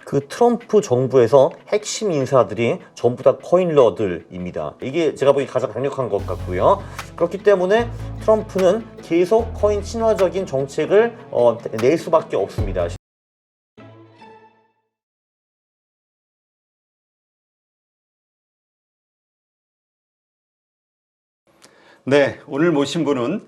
그 트럼프 정부에서 핵심 인사들이 전부 다 코인러들입니다. 이게 제가 보기 가장 강력한 것 같고요. 그렇기 때문에 트럼프는 계속 코인 친화적인 정책을 낼 수밖에 없습니다. 네, 오늘 모신 분은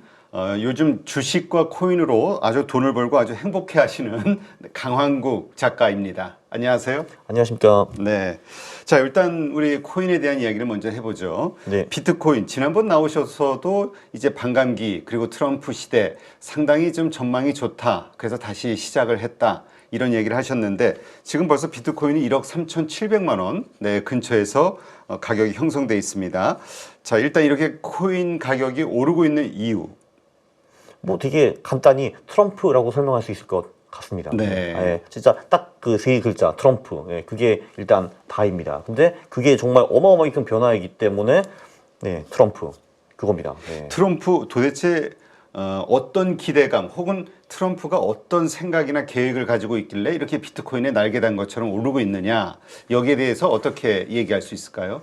요즘 주식과 코인으로 아주 돈을 벌고 아주 행복해 하시는 강환국 작가입니다. 안녕하세요. 안녕하십니까. 네. 자, 일단 우리 코인에 대한 이야기를 먼저 해보죠. 네. 비트코인, 지난번 나오셔서도 이제 반감기, 그리고 트럼프 시대 상당히 좀 전망이 좋다. 그래서 다시 시작을 했다. 이런 얘기를 하셨는데 지금 벌써 비트코인이 1억 3,700만 원 네, 근처에서 가격이 형성돼 있습니다. 자, 일단 이렇게 코인 가격이 오르고 있는 이유. 뭐 되게 간단히 트럼프라고 설명할 수 있을 것 같습니다. 네. 예, 진짜 딱 그 세 글자 트럼프. 예, 그게 일단 다입니다. 근데 그게 정말 어마어마하게 큰 변화이기 때문에 네, 트럼프 그겁니다. 예. 트럼프 도대체 어떤 기대감 혹은 트럼프가 어떤 생각이나 계획을 가지고 있길래 이렇게 비트코인에 날개 단 것처럼 오르고 있느냐, 여기에 대해서 어떻게 얘기할 수 있을까요?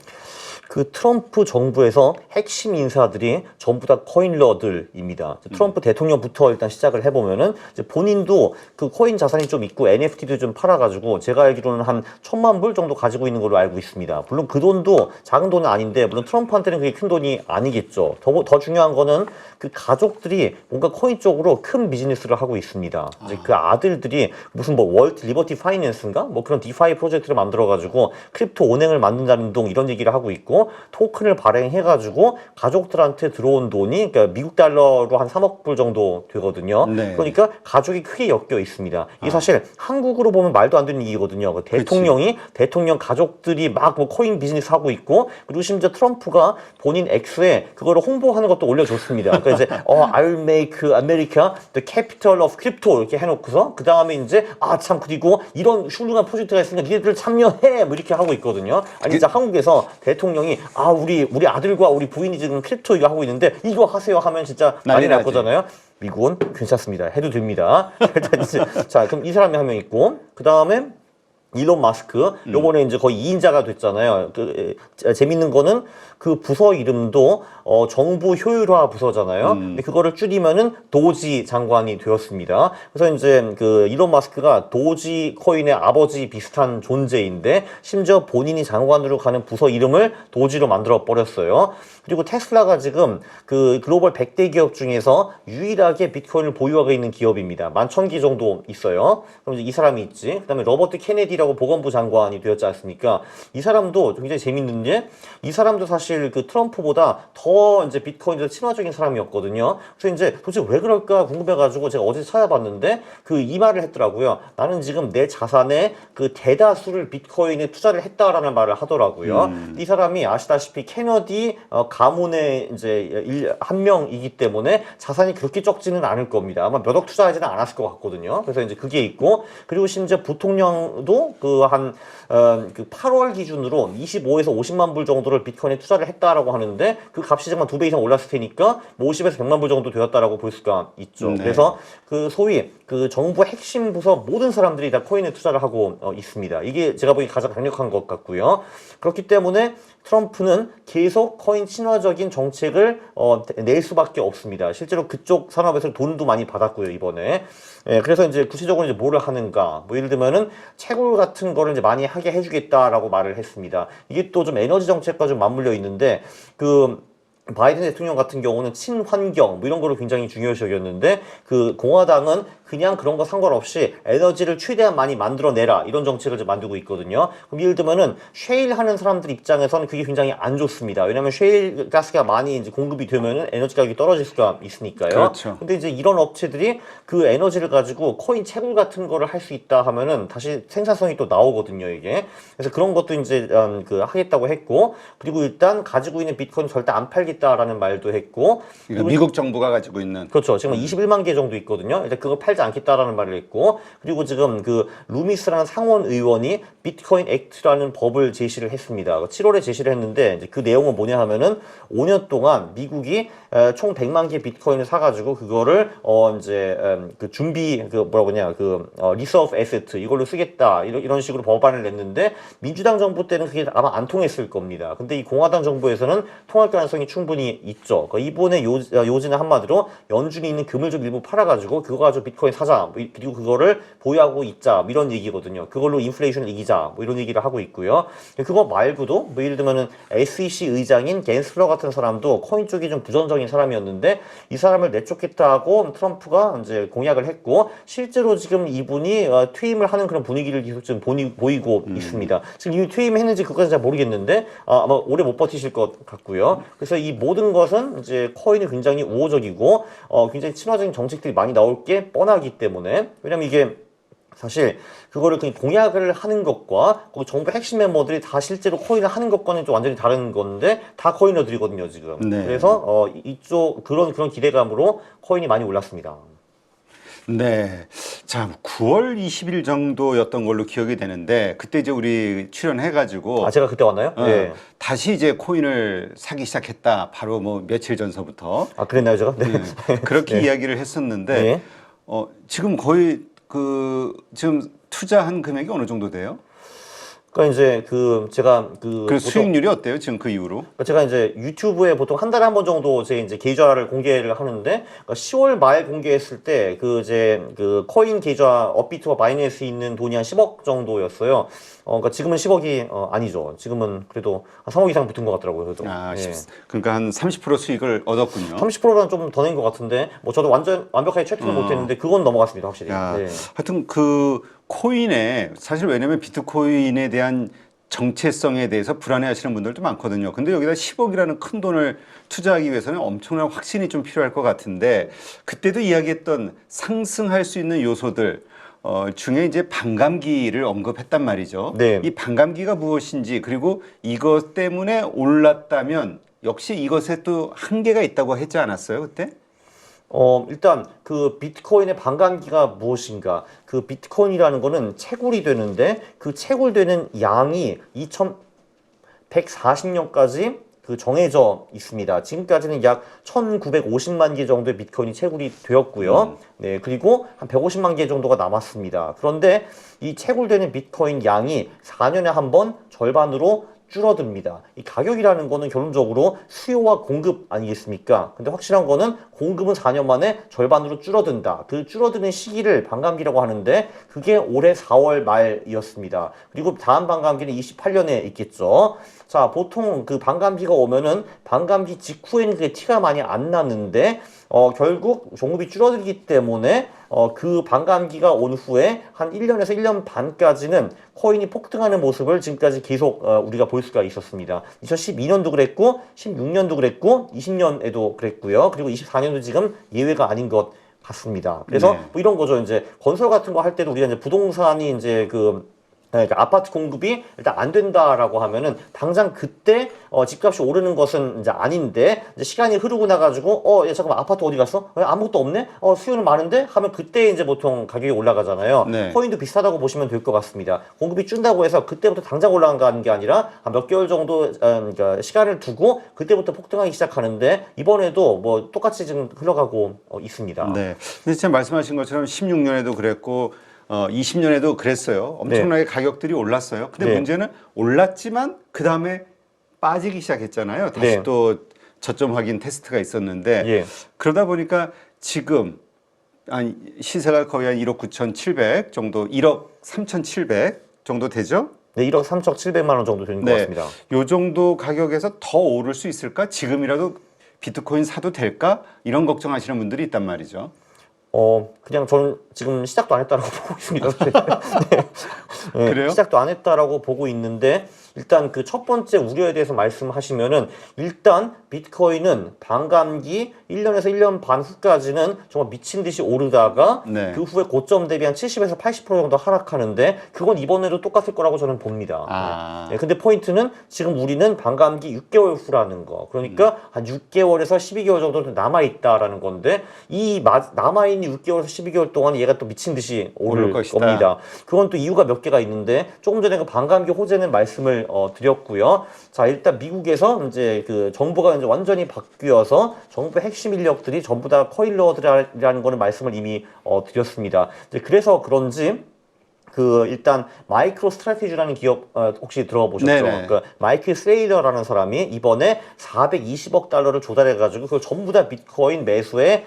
그 트럼프 정부에서 핵심 인사들이 전부 다 코인러들입니다. 트럼프 대통령부터 일단 시작을 해보면은 이제 본인도 그 코인 자산이 좀 있고 NFT도 좀 팔아가지고 제가 알기로는 한 1,000만 불 정도 가지고 있는 걸로 알고 있습니다. 물론 그 돈도 작은 돈은 아닌데 물론 트럼프한테는 그게 큰 돈이 아니겠죠. 더 중요한 거는 그 가족들이 뭔가 코인 쪽으로 큰 비즈니스를 하고 있습니다. 이제 그 아들들이 무슨 뭐 월트 리버티 파이낸스인가 뭐 그런 디파이 프로젝트를 만들어가지고 크립토 은행을 만든다는 둥 이런 얘기를 하고 있고 토큰을 발행해가지고 가족들한테 들어온 돈이 그러니까 미국 달러로 한 3억 불 정도 되거든요. 네. 그러니까 가족이 크게 엮여 있습니다. 이게 사실 한국으로 보면 말도 안 되는 얘기거든요. 그 대통령 가족들이 막 뭐 코인 비즈니스 하고 있고 그리고 심지어 트럼프가 본인 X에 그거를 홍보하는 것도 올려줬습니다. 그러니까 이제 I'll make America the capital of crypto 이렇게 해놓고서 그 다음에 이제 참 그리고 이런 훌륭한 프로젝트가 있으니까 니네들 참여해 뭐 이렇게 하고 있거든요. 아니 진짜 한국에서 대통령이 우리 아들과 우리 부인이 지금 크립토 이거 하고 있는데 이거 하세요 하면 진짜 난리 날 거잖아요. 미국은 괜찮습니다. 해도 됩니다. 일단 이제 자 그럼 이 사람이 한 명 있고 그 다음에 일론 마스크 요번에 이제 거의 2인자가 됐잖아요. 재밌는 거는 그 부서 이름도 정부 효율화 부서잖아요. 근데 그거를 줄이면은 도지 장관이 되었습니다. 그래서 이제 그 일론 마스크가 도지 코인의 아버지 비슷한 존재인데 심지어 본인이 장관으로 가는 부서 이름을 도지로 만들어 버렸어요. 그리고 테슬라가 지금 그 글로벌 100대 기업 중에서 유일하게 비트코인을 보유하고 있는 기업입니다. 11,000개 정도 있어요. 그럼 이제 이 사람이 있지. 그다음에 로버트 케네디라고 보건부 장관이 되었지 않습니까? 이 사람도 굉장히 재밌는 게 이 사람도 사실 그 트럼프보다 더 이제 비트코인에 친화적인 사람이었거든요. 그래서 이제 도대체 왜 그럴까 궁금해가지고 제가 어제 찾아봤는데 그 이 말을 했더라고요. 나는 지금 내 자산의 그 대다수를 비트코인에 투자를 했다라는 말을 하더라고요. 이 사람이 아시다시피 케너디 가문의 이제 한 명이기 때문에 자산이 그렇게 적지는 않을 겁니다. 아마 몇 억 투자하지는 않았을 것 같거든요. 그래서 이제 그게 있고 그리고 심지어 부통령도 그 8월 기준으로 25에서 50만 불 정도를 비트코인에 투자를 했다라고 하는데 그 값이 정말 2배 이상 올랐을 테니까 뭐 50에서 100만 불 정도 되었다라고 볼 수가 있죠. 네. 그래서 그 소위 그 정부 핵심 부서 모든 사람들이 다 코인에 투자를 하고 있습니다. 이게 제가 보기 가장 강력한 것 같고요. 그렇기 때문에 트럼프는 계속 코인 친화적인 정책을 낼 수밖에 없습니다. 실제로 그쪽 산업에서 돈도 많이 받았고요, 이번에. 예, 그래서 이제 구체적으로 이제 뭐를 하는가. 뭐 예를 들면은 채굴 같은 거를 이제 많이 하게 해주겠다라고 말을 했습니다. 이게 또 좀 에너지 정책과 좀 맞물려 있는데 바이든 대통령 같은 경우는 친환경 뭐 이런 거를 굉장히 중요시 여겼는데 그 공화당은 그냥 그런 거 상관없이 에너지를 최대한 많이 만들어내라 이런 정책을 좀 만들고 있거든요. 그럼 예를 들면은 쉐일 하는 사람들 입장에서는 그게 굉장히 안 좋습니다. 왜냐하면 쉐일 가스가 많이 이제 공급이 되면은 에너지 가격이 떨어질 수가 있으니까요. 그렇죠. 근데 이제 이런 업체들이 그 에너지를 가지고 코인 채굴 같은 거를 할 수 있다 하면은 다시 생산성이 또 나오거든요, 이게. 그래서 그런 것도 이제 하겠다고 했고 그리고 일단 가지고 있는 비트코인 절대 안 팔겠다라는 말도 했고 그러니까 미국 정부가 가지고 있는 그렇죠. 지금 21만 개 정도 있거든요. 일단 그거 팔지 팔지 않겠다라는 말을 했고, 그리고 지금 그 루미스라는 상원 의원이 비트코인 액트라는 법을 제시를 했습니다. 7월에 제시를 했는데 이제 그 내용은 뭐냐 하면은 5년 동안 미국이 총 100만 개 비트코인을 사가지고 그거를 이제 그 준비 그 뭐라고 하냐 그 리서브 에세트 이걸로 쓰겠다 이런 식으로 법안을 냈는데 민주당 정부 때는 그게 아마 안 통했을 겁니다. 근데 이 공화당 정부에서는 통할 가능성이 충분히 있죠. 그러니까 이번에 요지는 한마디로 연준이 있는 금을 좀 일부 팔아가지고 그거 가지고 비트코인 사자 그리고 그거를 보유하고 있자 이런 얘기거든요. 그걸로 인플레이션을 이기자 뭐 이런 얘기를 하고 있고요. 그거 말고도 뭐 예를 들면은 SEC 의장인 갠슬러 같은 사람도 코인 쪽이 좀 부정적인 사람이었는데 이 사람을 내쫓겠다 하고 트럼프가 이제 공약을 했고 실제로 지금 이분이 퇴임을 하는 그런 분위기를 계속 지금 보이고 있습니다. 지금 이미 퇴임했는지 그것까지 잘 모르겠는데 아마 오래 못 버티실 것 같고요. 그래서 이 모든 것은 이제 코인이 굉장히 우호적이고 굉장히 친화적인 정책들이 많이 나올 게 뻔하기 때문에 왜냐면 이게 사실 그거를 그냥 공약을 하는 것과 거기 정부 핵심 멤버들이 다 실제로 코인을 하는 것과는 좀 완전히 다른 건데 다 코이너들이거든요 지금. 네. 그래서 이쪽 그런 기대감으로 코인이 많이 올랐습니다. 네. 자, 9월 20일 정도였던 걸로 기억이 되는데 그때 이제 우리 출연해가지고 제가 그때 왔나요? 네. 다시 이제 코인을 사기 시작했다. 바로 뭐 며칠 전서부터. 그랬나요 제가? 네. 그렇게 네. 이야기를 했었는데 네. 지금 거의 지금 투자한 금액이 어느 정도 돼요? 그러니까 이제 제가 그 수익률이 어때요? 지금 그 이후로? 제가 이제 유튜브에 보통 한 달에 한 번 정도 제 이제 계좌를 공개를 하는데 그러니까 10월 말 공개했을 때 그 코인 계좌 업비트와 바이낸스에 있는 돈이 한 10억 정도였어요. 그러니까 지금은 10억이 아니죠. 지금은 그래도 한 3억 이상 붙은 것 같더라고요. 그래도. 그러니까 한 30% 수익을 얻었군요. 30%는 좀 더 낸 것 같은데 뭐 저도 완벽하게 체크는 못했는데 그건 넘어갔습니다 확실히. 네. 하여튼 그 코인에 사실 왜냐면 비트코인에 대한 정체성에 대해서 불안해하시는 분들도 많거든요. 근데 여기다 10억이라는 큰 돈을 투자하기 위해서는 엄청난 확신이 좀 필요할 것 같은데 그때도 이야기했던 상승할 수 있는 요소들 중에 이제 반감기를 언급했단 말이죠. 네. 이 반감기가 무엇인지 그리고 이것 때문에 올랐다면 역시 이것에 또 한계가 있다고 했지 않았어요, 그때? 일단 그 비트코인의 반감기가 무엇인가? 그 비트코인이라는 거는 채굴이 되는데 그 채굴되는 양이 2140년까지 그 정해져 있습니다. 지금까지는 약 1950만 개 정도의 비트코인이 채굴이 되었고요. 네, 그리고 한 150만 개 정도가 남았습니다. 그런데 이 채굴되는 비트코인 양이 4년에 한 번 절반으로 줄어듭니다. 이 가격이라는 거는 결론적으로 수요와 공급 아니겠습니까? 근데 확실한 거는 공급은 4년 만에 절반으로 줄어든다. 그 줄어드는 시기를 반감기라고 하는데 그게 올해 4월 말이었습니다. 그리고 다음 반감기는 28년에 있겠죠. 자, 보통 그 반감기가 오면은 반감기 직후에는 그게 티가 많이 안 나는데 결국 공급이 줄어들기 때문에 그 반감기가 온 후에 한 1년에서 1년 반까지는 코인이 폭등하는 모습을 지금까지 계속 우리가 볼 수가 있었습니다. 2012년도 그랬고 16년도 그랬고 20년에도 그랬고요. 그리고 24년도 지금 예외가 아닌 것 같습니다. 그래서 네. 뭐 이런 거죠. 이제 건설 같은 거 할 때도 우리가 이제 부동산이 이제 그러니까 아파트 공급이 일단 안 된다라고 하면은 당장 그때 집값이 오르는 것은 이제 아닌데 이제 시간이 흐르고 나가지고 야 잠깐만 아파트 어디 갔어? 왜 아무것도 없네? 수요는 많은데 하면 그때 이제 보통 가격이 올라가잖아요. 네. 코인도 비슷하다고 보시면 될 것 같습니다. 공급이 준다고 해서 그때부터 당장 올라가는 게 아니라 한 몇 개월 정도 그러니까 시간을 두고 그때부터 폭등하기 시작하는데 이번에도 뭐 똑같이 지금 흘러가고 있습니다. 네. 근데 진짜 말씀하신 것처럼 16년에도 그랬고 20년에도 그랬어요. 엄청나게 가격들이 올랐어요. 근데 네. 문제는 올랐지만 그 다음에 빠지기 시작했잖아요. 다시 네. 또 저점 확인 테스트가 있었는데 예. 그러다 보니까 지금 시세가 거의 한 1억 9,700 정도, 1억 3,700 정도 되죠? 네, 1억 3,700만 원 정도 되는 것 같습니다. 요 정도 가격에서 더 오를 수 있을까? 지금이라도 비트코인 사도 될까? 이런 걱정하시는 분들이 있단 말이죠. 그냥 저는 지금 시작도 안 했다라고 보고 있습니다. 네, 그래요? 시작도 안 했다라고 보고 있는데 일단 그 첫 번째 우려에 대해서 말씀하시면은 일단 비트코인은 반감기 1년에서 1년 반 후까지는 정말 미친 듯이 오르다가 네. 그 후에 고점 대비 한 70에서 80% 정도 하락하는데 그건 이번에도 똑같을 거라고 저는 봅니다. 아. 네, 근데 포인트는 지금 우리는 반감기 6개월 후라는 거. 그러니까 한 6개월에서 12개월 정도 남아있다라는 건데 이 남아있는 6개월에서 12개월 동안 얘가 또 미친 듯이 오를 것이다. 겁니다. 그건 또 이유가 몇 개가 있는데 조금 전에 그 반감기 호재는 말씀을 드렸고요. 자, 일단 미국에서 이제 그 정부가 이제 완전히 바뀌어서 정부의 핵심 인력들이 전부 다 코일러들이라는 거는 말씀을 이미 드렸습니다. 이제 그래서 그런지 그 일단 마이크로 스트래티지라는 기업 혹시 들어보셨죠? 네네. 그 마이클 세일러라는 사람이 이번에 420억 달러를 조달해가지고 그걸 전부 다 비트코인 매수에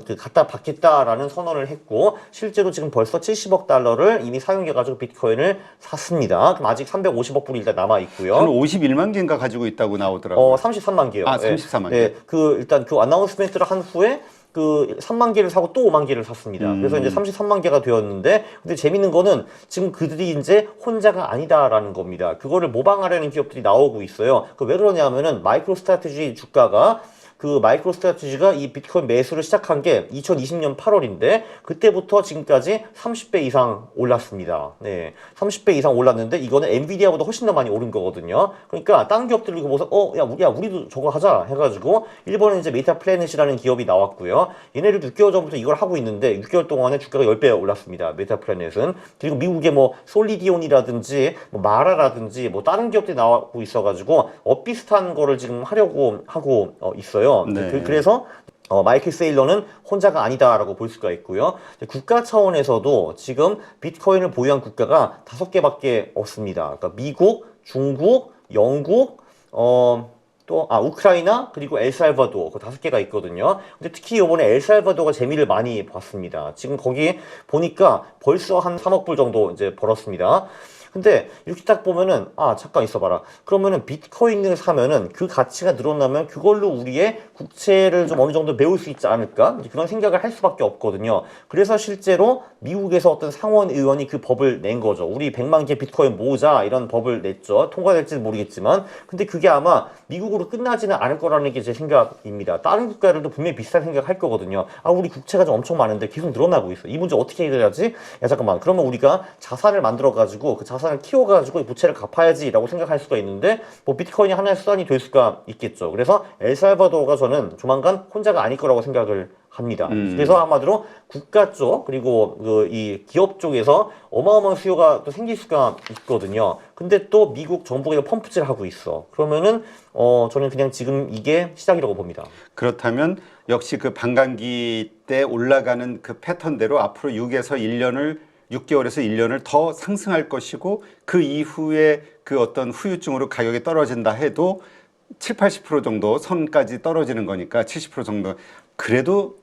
그 갖다 받겠다라는 선언을 했고 실제로 지금 벌써 70억 달러를 이미 사용해가지고 비트코인을 샀습니다. 그럼 아직 350억 불이 일단 남아 있고요. 한 51만 개인가 가지고 있다고 나오더라고요. 33만 개요. 아, 33만 개. 네, 그 일단 그 어나운스멘트를 한 후에 그 3만 개를 사고 또 5만 개를 샀습니다. 그래서 이제 33만 개가 되었는데, 근데 재밌는 거는 지금 그들이 이제 혼자가 아니다라는 겁니다. 그거를 모방하려는 기업들이 나오고 있어요. 그 왜 그러냐면은 마이크로 스트래티지 주가가 그 마이크로 스트래티지가 이 비트코인 매수를 시작한 게 2020년 8월인데 그때부터 지금까지 30배 이상 올랐습니다. 네, 30배 이상 올랐는데 이거는 엔비디아보다 훨씬 더 많이 오른 거거든요. 그러니까 다른 기업들을 보고서 야 우리도 저거 하자 해가지고 일본에 이제 메타 플래닛이라는 기업이 나왔고요. 얘네를 6개월 전부터 이걸 하고 있는데 6개월 동안에 주가가 10배 올랐습니다. 메타 플래닛은. 그리고 미국의 뭐 솔리디온이라든지 뭐 마라라든지 뭐 다른 기업들이 나오고 있어가지고 비슷한 거를 지금 하려고 하고 있어요. 네. 그래서 마이클 세일러는 혼자가 아니다라고 볼 수가 있고요. 국가 차원에서도 지금 비트코인을 보유한 국가가 5개밖에 없습니다. 그러니까 미국, 중국, 영국, 우크라이나 그리고 엘살바도르 그 5개가 있거든요. 근데 특히 이번에 엘살바도르가 재미를 많이 봤습니다. 지금 거기 보니까 벌써 한 3억 불 정도 이제 벌었습니다. 근데 이렇게 딱 보면은 잠깐 있어봐라. 그러면은 비트코인을 사면은 그 가치가 늘어나면 그걸로 우리의 국채를 좀 어느 정도 메울 수 있지 않을까? 그런 생각을 할 수밖에 없거든요. 그래서 실제로 미국에서 어떤 상원 의원이 그 법을 낸 거죠. 우리 100만 개 비트코인 모으자 이런 법을 냈죠. 통과될지는 모르겠지만, 근데 그게 아마 미국으로 끝나지는 않을 거라는 게 제 생각입니다. 다른 국가들도 분명히 비슷한 생각할 거거든요. 우리 국채가 좀 엄청 많은데 계속 늘어나고 있어. 이 문제 어떻게 해결해야지? 야 잠깐만. 그러면 우리가 자산을 만들어 가지고 그 자산을 키워가지고 부채를 갚아야지라고 생각할 수가 있는데 뭐 비트코인이 하나의 수단이 될 수가 있겠죠. 그래서 엘살바도르가 저는 조만간 혼자가 아닐 거라고 생각을 합니다. 그래서 한마디로 국가 쪽 그리고 이 기업 쪽에서 어마어마한 수요가 또 생길 수가 있거든요. 근데 또 미국 정부가 펌프질을 하고 있어. 그러면은 저는 그냥 지금 이게 시작이라고 봅니다. 그렇다면 역시 그 반감기 때 올라가는 그 패턴대로 앞으로 6개월에서 1년을 더 상승할 것이고 그 이후에 그 어떤 후유증으로 가격이 떨어진다 해도 70-80% 정도 선까지 떨어지는 거니까 70% 정도 그래도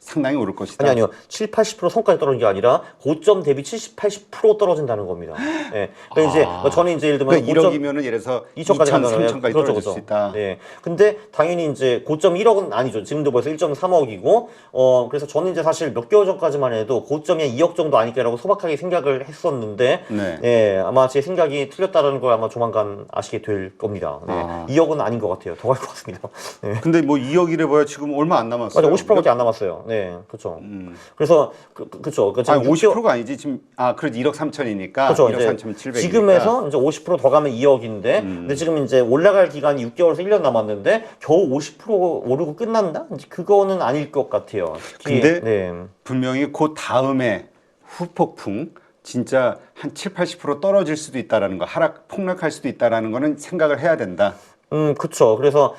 상당히 오를 것이다. 아니요. 70-80% 선까지 떨어진 게 아니라 고점 대비 70-80% 떨어진다는 겁니다. 네. 그러니까 이제 저는 이제 예를 들면 그러니까 1억이면은 예를 들어서 2천까지 2천, 3천까지 떨어질 수 있다. 네. 근데 당연히 이제 고점 1억은 아니죠. 지금도 벌써 1.3억이고 그래서 저는 이제 사실 몇 개월 전까지만 해도 고점이 2억 정도 아닐까라고 소박하게 생각을 했었는데 네. 아마 제 생각이 틀렸다는 걸 아마 조만간 아시게 될 겁니다. 네. 2억은 아닌 것 같아요. 더 갈 것 같습니다. 네. 근데 뭐 2억이래 봐야 지금 얼마 안 남았어요. 맞아, 50%밖에 안 남았어요. 네, 그렇죠. 그래서 그렇죠. 아니 50%가 아니지 지금 그래도 1억 3천이니까 그렇죠. 1억 3천 7백이니까 지금에서 이제 50%더 가면 2억인데 근데 지금 이제 올라갈 기간이 6개월에서 1년 남았는데 겨우 50% 오르고 끝난다? 이제 그거는 아닐 것 같아요. 특히, 근데 분명히 그 다음에 후폭풍 진짜 한 7-80% 떨어질 수도 있다라는 거, 폭락할 수도 있다라는 거는 생각을 해야 된다. 그쵸. 그래서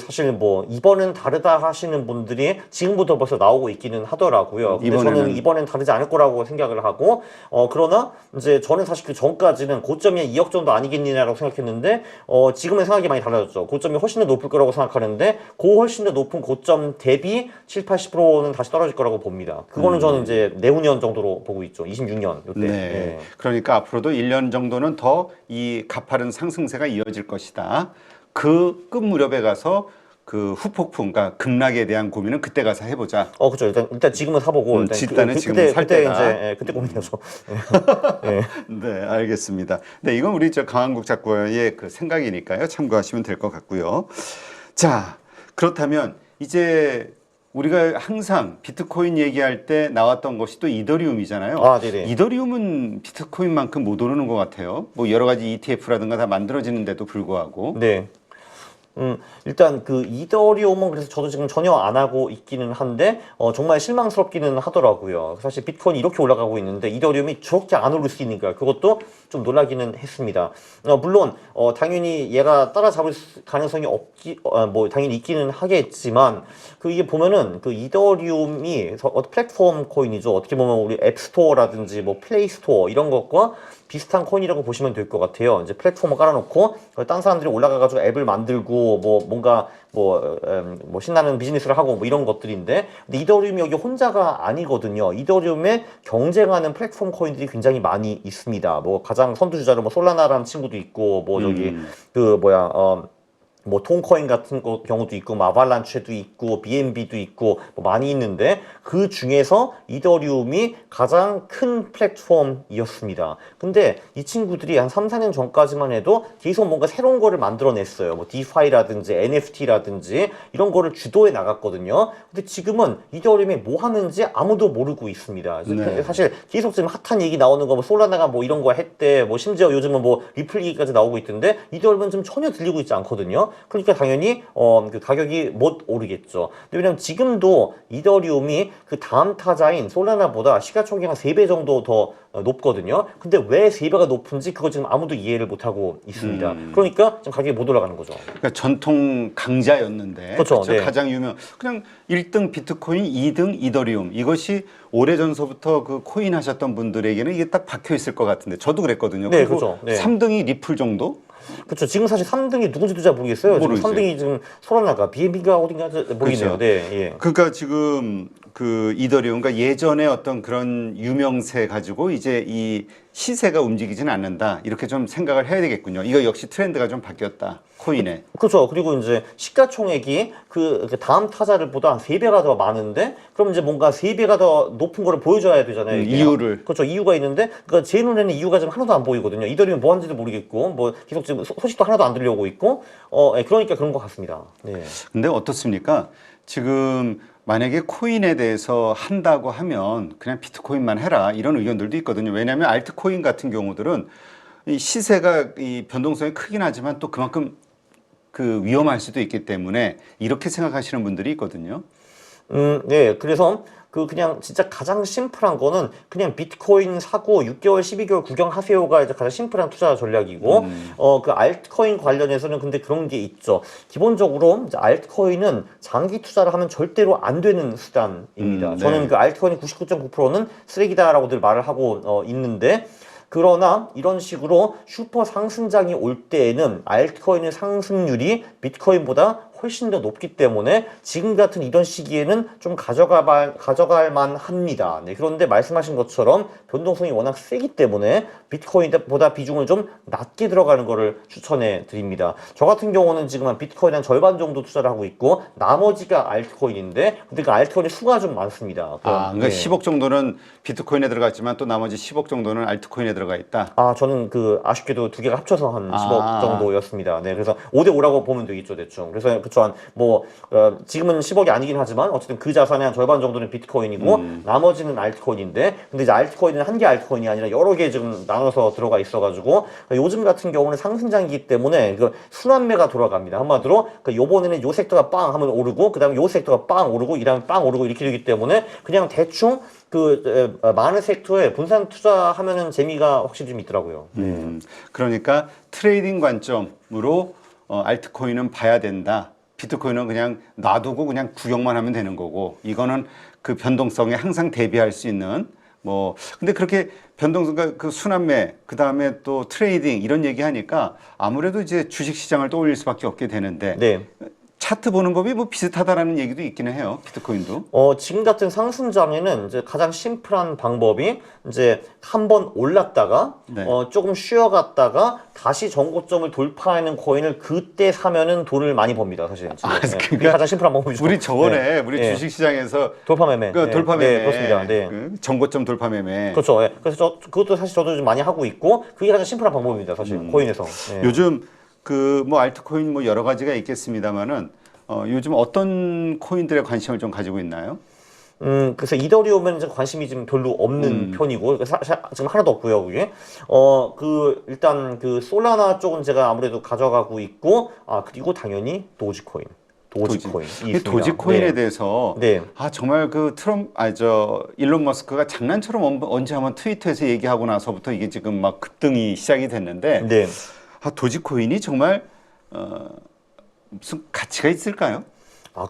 사실 뭐 이번엔 다르다 하시는 분들이 지금부터 벌써 나오고 있기는 하더라고요. 근데 저는 이번엔 다르지 않을 거라고 생각을 하고 그러나 이제 저는 사실 그 전까지는 고점이 2억 정도 아니겠느냐라고 생각했는데 지금은 생각이 많이 달라졌죠. 고점이 훨씬 더 높을 거라고 생각하는데 그 훨씬 더 높은 고점 대비 70-80%는 다시 떨어질 거라고 봅니다. 그거는 저는 이제 내후년 정도로 보고 있죠. 26년 요때. 네. 그러니까 앞으로도 1년 정도는 더 이 가파른 상승세가 이어질 것이다. 그 끝 무렵에 가서 그 후폭풍, 그러니까 급락에 대한 고민은 그때 가서 해보자. 그렇죠. 일단 지금은 사보고 일단은 지금 살 그때 때다. 이제 그때 고민해서. 네, 알겠습니다. 네, 이건 우리 강한국 작가의 그 생각이니까요. 참고하시면 될 것 같고요. 자, 그렇다면 이제 우리가 항상 비트코인 얘기할 때 나왔던 것이 또 이더리움이잖아요. 아, 네네. 이더리움은 비트코인만큼 못 오르는 것 같아요. 뭐 여러 가지 ETF라든가 다 만들어지는데도 불구하고. 네. 일단 그 이더리움은 그래서 저도 지금 전혀 안 하고 있기는 한데 정말 실망스럽기는 하더라고요. 사실 비트코인이 이렇게 올라가고 있는데 이더리움이 저렇게 안 오를 수 있는가 그것도 좀 놀라기는 했습니다. 물론 당연히 얘가 따라잡을 가능성이 뭐 당연히 있기는 하겠지만 그 이게 보면은 그 이더리움이 플랫폼 코인이죠. 어떻게 보면 우리 앱스토어라든지 뭐 플레이스토어 이런 것과 비슷한 코인이라고 보시면 될 것 같아요. 이제 플랫폼을 깔아놓고 딴 사람들이 올라가가지고 앱을 만들고 뭐 뭔가 뭐 신나는 비즈니스를 하고 뭐 이런 것들인데, 근데 이더리움이 여기 혼자가 아니거든요. 이더리움에 경쟁하는 플랫폼 코인들이 굉장히 많이 있습니다. 뭐 가장 선두주자로 뭐 솔라나라는 친구도 있고 뭐 저기 그 뭐야 뭐 톤코인 같은 경우도 있고 뭐 아발란체도 있고 BNB도 있고 뭐 많이 있는데 그 중에서 이더리움이 가장 큰 플랫폼이었습니다. 근데 이 친구들이 한 3, 4년 전까지만 해도 계속 뭔가 새로운 거를 만들어냈어요. 뭐 디파이라든지 NFT라든지 이런 거를 주도해 나갔거든요. 근데 지금은 이더리움이 뭐 하는지 아무도 모르고 있습니다. 네. 사실 계속 지금 핫한 얘기 나오는 거 뭐 솔라나가 뭐 이런 거 했대, 뭐 심지어 요즘은 뭐 리플 얘기까지 나오고 있던데 이더리움은 좀 전혀 들리고 있지 않거든요. 그러니까 당연히 그 가격이 못 오르겠죠. 근데 왜냐면 지금도 이더리움이 그 다음 타자인 솔라나보다 시가총액 한 3배 정도 더 높거든요. 근데 왜 3배가 높은지 그거 지금 아무도 이해를 못하고 있습니다. 그러니까 지금 가격이 못 올라가는 거죠. 그러니까 전통 강자였는데 그렇죠. 네. 가장 유명 그냥 1등 비트코인, 2등 이더리움 이것이 오래전서부터 그 코인 하셨던 분들에게는 이게 딱 박혀 있을 것 같은데 저도 그랬거든요. 네, 그리고 그렇죠. 네. 3등이 리플 정도? 그렇죠. 지금 사실 3등이 누군지도 잘 모르겠어요. 지금 모르겠어요. 3등이 지금 솔라나가 BNB가 어딘가 모르겠네요. 그렇죠. 네, 예. 그러니까 지금 그 이더리움, 그러니까 예전에 어떤 그런 유명세 가지고 이제 이 시세가 움직이지는 않는다 이렇게 좀 생각을 해야 되겠군요. 이거 역시 트렌드가 좀 바뀌었다 코인에. 그렇죠. 그리고 이제 시가총액이 그 다음 타자들보다 한 3배가 더 많은데, 그럼 이제 뭔가 3배가 더 높은 거를 보여줘야 되잖아요. 이게. 이유를. 그렇죠. 이유가 있는데, 그러니까 제 눈에는 이유가 지금 하나도 안 보이거든요. 이더리움 뭐 하는지도 모르겠고, 뭐 계속 지금 소식도 하나도 안 들려오고 있고, 예, 그러니까 그런 것 같습니다. 네. 근데 어떻습니까? 지금 만약에 코인에 대해서 한다고 하면 그냥 비트코인만 해라 이런 의견들도 있거든요. 왜냐하면 알트코인 같은 경우들은 이 시세가 이 변동성이 크긴 하지만 또 그만큼 그 위험할 수도 있기 때문에 이렇게 생각하시는 분들이 있거든요. 네. 그래서 그냥 진짜 가장 심플한 거는 그냥 비트코인 사고 6개월, 12개월 구경하세요가 이제 가장 심플한 투자 전략이고, 그 알트코인 관련해서는 근데 그런 게 있죠. 기본적으로 이제 알트코인은 장기 투자를 하면 절대로 안 되는 수단입니다. 네. 저는 그 알트코인 99.9%는 쓰레기다라고 늘 말을 하고 있는데, 그러나 이런 식으로 슈퍼 상승장이 올 때에는 알트코인의 상승률이 비트코인보다 훨씬 더 높기 때문에 지금 같은 이런 시기에는 좀 가져갈 만합니다. 네, 그런데 말씀하신 것처럼 변동성이 워낙 세기 때문에 비트코인보다 비중을 좀 낮게 들어가는 거를 추천해 드립니다. 저 같은 경우는 지금 한 비트코인 한 절반 정도 투자를 하고 있고 나머지가 알트코인인데, 근데 그 알트코인의 수가 좀 많습니다. 그러니까 네. 10억 정도는 비트코인에 들어갔지만 또 나머지 10억 정도는 알트코인에 들어가 있다. 저는 아쉽게도 두 개가 합쳐서 한 10억 정도였습니다. 네, 그래서 5대5라고 보면 되겠죠, 대충. 그래서 그쵸, 지금은 10억이 아니긴 하지만 어쨌든 그 자산의 한 절반 정도는 비트코인이고 나머지는 알트코인인데, 근데 이제 알트코인은 한 개 알트코인이 아니라 여러 개 지금 나눠서 들어가 있어가지고 요즘 같은 경우는 상승장이기 때문에 그 순환매가 돌아갑니다. 한마디로 요번에는 요 섹터가 빵 하면 오르고 그 다음에 요 섹터가 빵 오르고 이 다음에 빵 오르고 이렇게 되기 때문에 그냥 대충 많은 섹터에 분산 투자하면은 재미가 확실히 좀 있더라고요. 그러니까 트레이딩 관점으로 알트코인은 봐야 된다. 비트코인은 그냥 놔두고 그냥 구경만 하면 되는 거고, 이거는 그 변동성에 항상 대비할 수 있는 근데 그렇게 변동성과 그 순환매, 그 다음에 또 트레이딩 이런 얘기하니까 아무래도 이제 주식 시장을 떠올릴 수밖에 없게 되는데, 네. 차트 보는 법이 비슷하다라는 얘기도 있기는 해요. 비트코인도. 지금 같은 상승장에는 이제 가장 심플한 방법이 이제 한번 올랐다가 네. 조금 쉬어갔다가 다시 전고점을 돌파하는 코인을 그때 사면은 돈을 많이 법니다, 사실. 그게 가장 심플한 방법이죠. 우리 저번에 네. 우리 네. 주식 시장에서 돌파 매매. 그 돌파 매매, 네, 그렇습니다. 네. 그 전고점 돌파 매매. 그렇죠. 예. 그래서 그것도 사실 저도 좀 많이 하고 있고 그게 가장 심플한 방법입니다, 사실. 코인에서. 네. 요즘 알트코인 여러 가지가 있겠습니다만은 요즘 어떤 코인들에 관심을 좀 가지고 있나요? 그래서 이더리움에는 이제 관심이 좀 별로 없는 편이고, 지금 하나도 없고요, 그게. 일단 그 솔라나 쪽은 제가 아무래도 가져가고 있고, 그리고 당연히 도지코인. 도지코인이 있습니다. 도지코인에 네. 대해서 네. 정말 그 일론 머스크가 장난처럼 언제 한번 트위터에서 얘기하고 나서부터 이게 지금 막 급등이 시작이 됐는데 네. 도지코인이 정말 무슨 가치가 있을까요?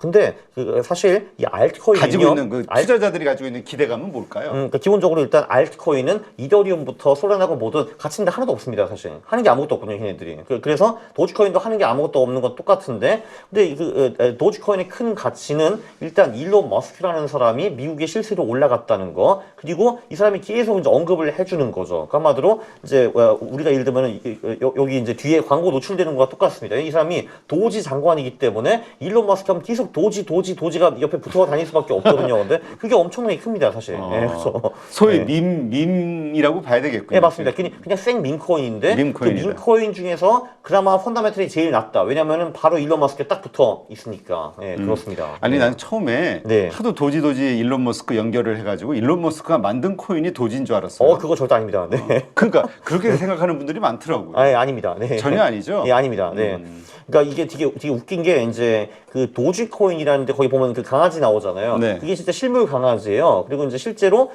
근데 사실 이 알트코인은요. 가지고 있는 그 투자자들이 가지고 있는 기대감은 뭘까요? 그러니까 기본적으로 일단 알트코인은 이더리움부터 솔라나고 모두 가치 있는 게 하나도 없습니다, 사실. 하는 게 아무것도 없거든요, 걔네들이. 그래서 도지코인도 하는 게 아무것도 없는 건 똑같은데, 근데 도지코인의 큰 가치는 일단 일론 머스크라는 사람이 미국의 실세로 올라갔다는 거, 그리고 이 사람이 계속 이제 언급을 해주는 거죠. 그 한마디로 이제 우리가 예를 들면 여기 이제 뒤에 광고 노출되는 거와 똑같습니다. 이 사람이 도지 장관이기 때문에 일론 머스크 하면 계속 도지가 옆에 붙어 다닐 수밖에 없거든요. 근데 그게 엄청나게 큽니다, 사실. 그래서 소위 밈이라고 봐야 되겠군요. 네, 맞습니다. 그냥 생 밈코인인데 그 밈코인 중에서 그나마 펀더멘털이 제일 낮다. 왜냐면은 바로 일론 머스크에 딱 붙어 있으니까. 그렇습니다. 아니 난 처음에 하도 도지 일론 머스크 연결을 해가지고 일론 머스크가 만든 코인이 도지인 줄 알았어요. 그거 절대 아닙니다. 네. 그러니까 그렇게 생각하는 분들이 많더라고요. 아닙니다. 네. 전혀 아니죠? 예, 아닙니다. 네. 그러니까 이게 되게 웃긴 게 이제 그 도지코인이라는데 거기 보면 그 강아지 나오잖아요. 네. 그게 진짜 실물 강아지예요. 그리고 이제 실제로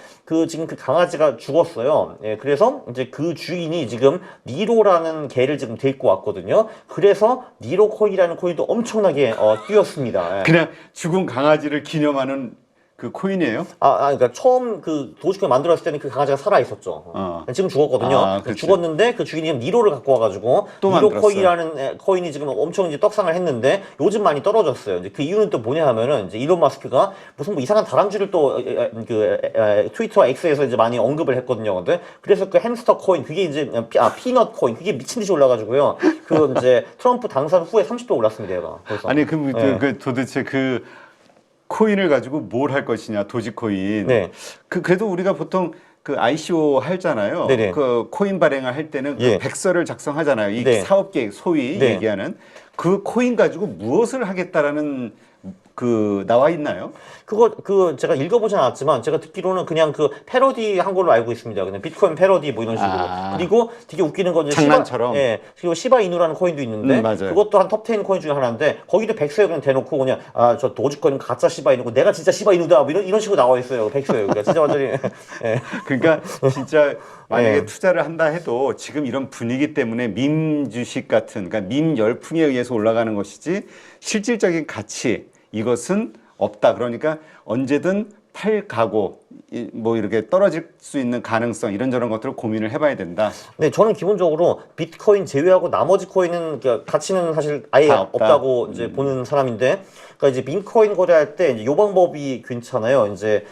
지금 그 강아지가 죽었어요. 예, 그래서 이제 그 주인이 지금 니로라는 개를 지금 데리고 왔거든요. 그래서 니로 코인이라는 코인도 엄청나게 뛰었습니다. 예. 그냥 죽은 강아지를 기념하는 그 코인이에요? 그러니까 처음 그 도지코인 만들었을 때는 그 강아지가 살아 있었죠. 지금 죽었거든요. 죽었는데 그 주인이 니로를 갖고 와가지고 니로 코인이라는 코인이 지금 엄청 이제 떡상을 했는데 요즘 많이 떨어졌어요. 이제 그 이유는 또 뭐냐 하면은 이제 일론 마스크가 무슨 뭐 이상한 다람쥐를 또 트위터와 X에서 이제 많이 언급을 했거든요. 근데 그래서 그 햄스터 코인 그게 이제 피넛 코인 그게 미친 듯이 올라가지고요. 그 이제 트럼프 당선 후에 30배 올랐습니다. 얘가. 그래서. 아니 그 도대체 그 코인을 가지고 뭘 할 것이냐 도지코인. 네. 그래도 우리가 보통 그 ICO 하잖아요. 네네. 그 코인 발행을 할 때는 그 백서를 작성하잖아요. 이 사업 계획 소위 얘기하는 그 코인 가지고 무엇을 하겠다라는 나와 있나요? 제가 읽어보진 않았지만 제가 듣기로는 그냥 그 패러디 한 걸로 알고 있습니다. 그냥 비트코인 패러디 뭐 이런 식으로. 그리고 되게 웃기는 건 장난처럼. 그리고 시바이누라는 코인도 있는데 그것도 한 톱10 코인 중에 하나인데 거기도 백서에 그냥 대놓고 그냥 저 도지코인은 가짜 시바이누고 내가 진짜 시바이누다 뭐 이런 식으로 나와 있어요. 백서에. 그러니까 진짜 완전히. 그러니까 진짜 만약에 투자를 한다 해도 지금 이런 분위기 때문에 밈 주식 같은 그러니까 밈 열풍에 의해서 올라가는 것이지 실질적인 가치 이것은 없다. 그러니까 언제든 팔가고 뭐 이렇게 떨어질 수 있는 가능성 이런저런 것들을 고민을 해봐야 된다. 네, 저는 기본적으로 비트코인 제외하고 나머지 코인은 가치는 사실 아예 없다고 이제 보는 사람인데, 그러니까 이제 민코인 거래할 때 이제 요 방법이 괜찮아요. 이제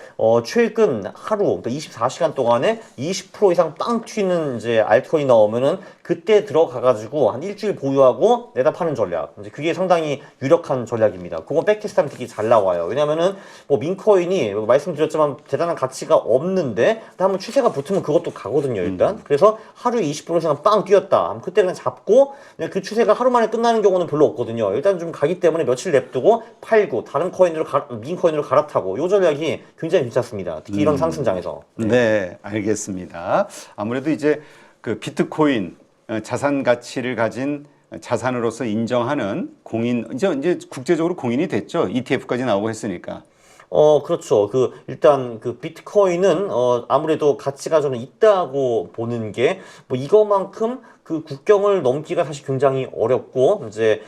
최근 하루 그러니까 24시간 동안에 20% 이상 빵 튀는 이제 알트코인 나오면은 그때 들어가가지고 한 일주일 보유하고 내다 파는 전략. 이제 그게 상당히 유력한 전략입니다. 그거 백테스트하면 되게 잘 나와요. 왜냐면은 뭐 민코인이 말씀드렸지만 대단한 가치가 없는데 한번 추세가 붙으면 그것도 가거든요, 일단. 그래서 하루에 20% 이상 빵 뛰었다. 그럼 그때 그냥 잡고 그냥 그 추세가 하루 만에 끝나는 경우는 별로 없거든요. 일단 좀 가기 때문에 며칠 냅두고 팔고 다른 코인으로 민코인으로 갈아타고 요 전략이 굉장히 괜찮습니다. 특히 이런 상승장에서. 네, 알겠습니다. 아무래도 이제 그 비트코인 자산 가치를 가진 자산으로서 인정하는 공인 이제 국제적으로 공인이 됐죠. ETF까지 나오고 했으니까. 그렇죠. 일단 비트코인은 아무래도 가치가 저는 있다고 보는 게 뭐 이거만큼 그 국경을 넘기가 사실 굉장히 어렵고 이제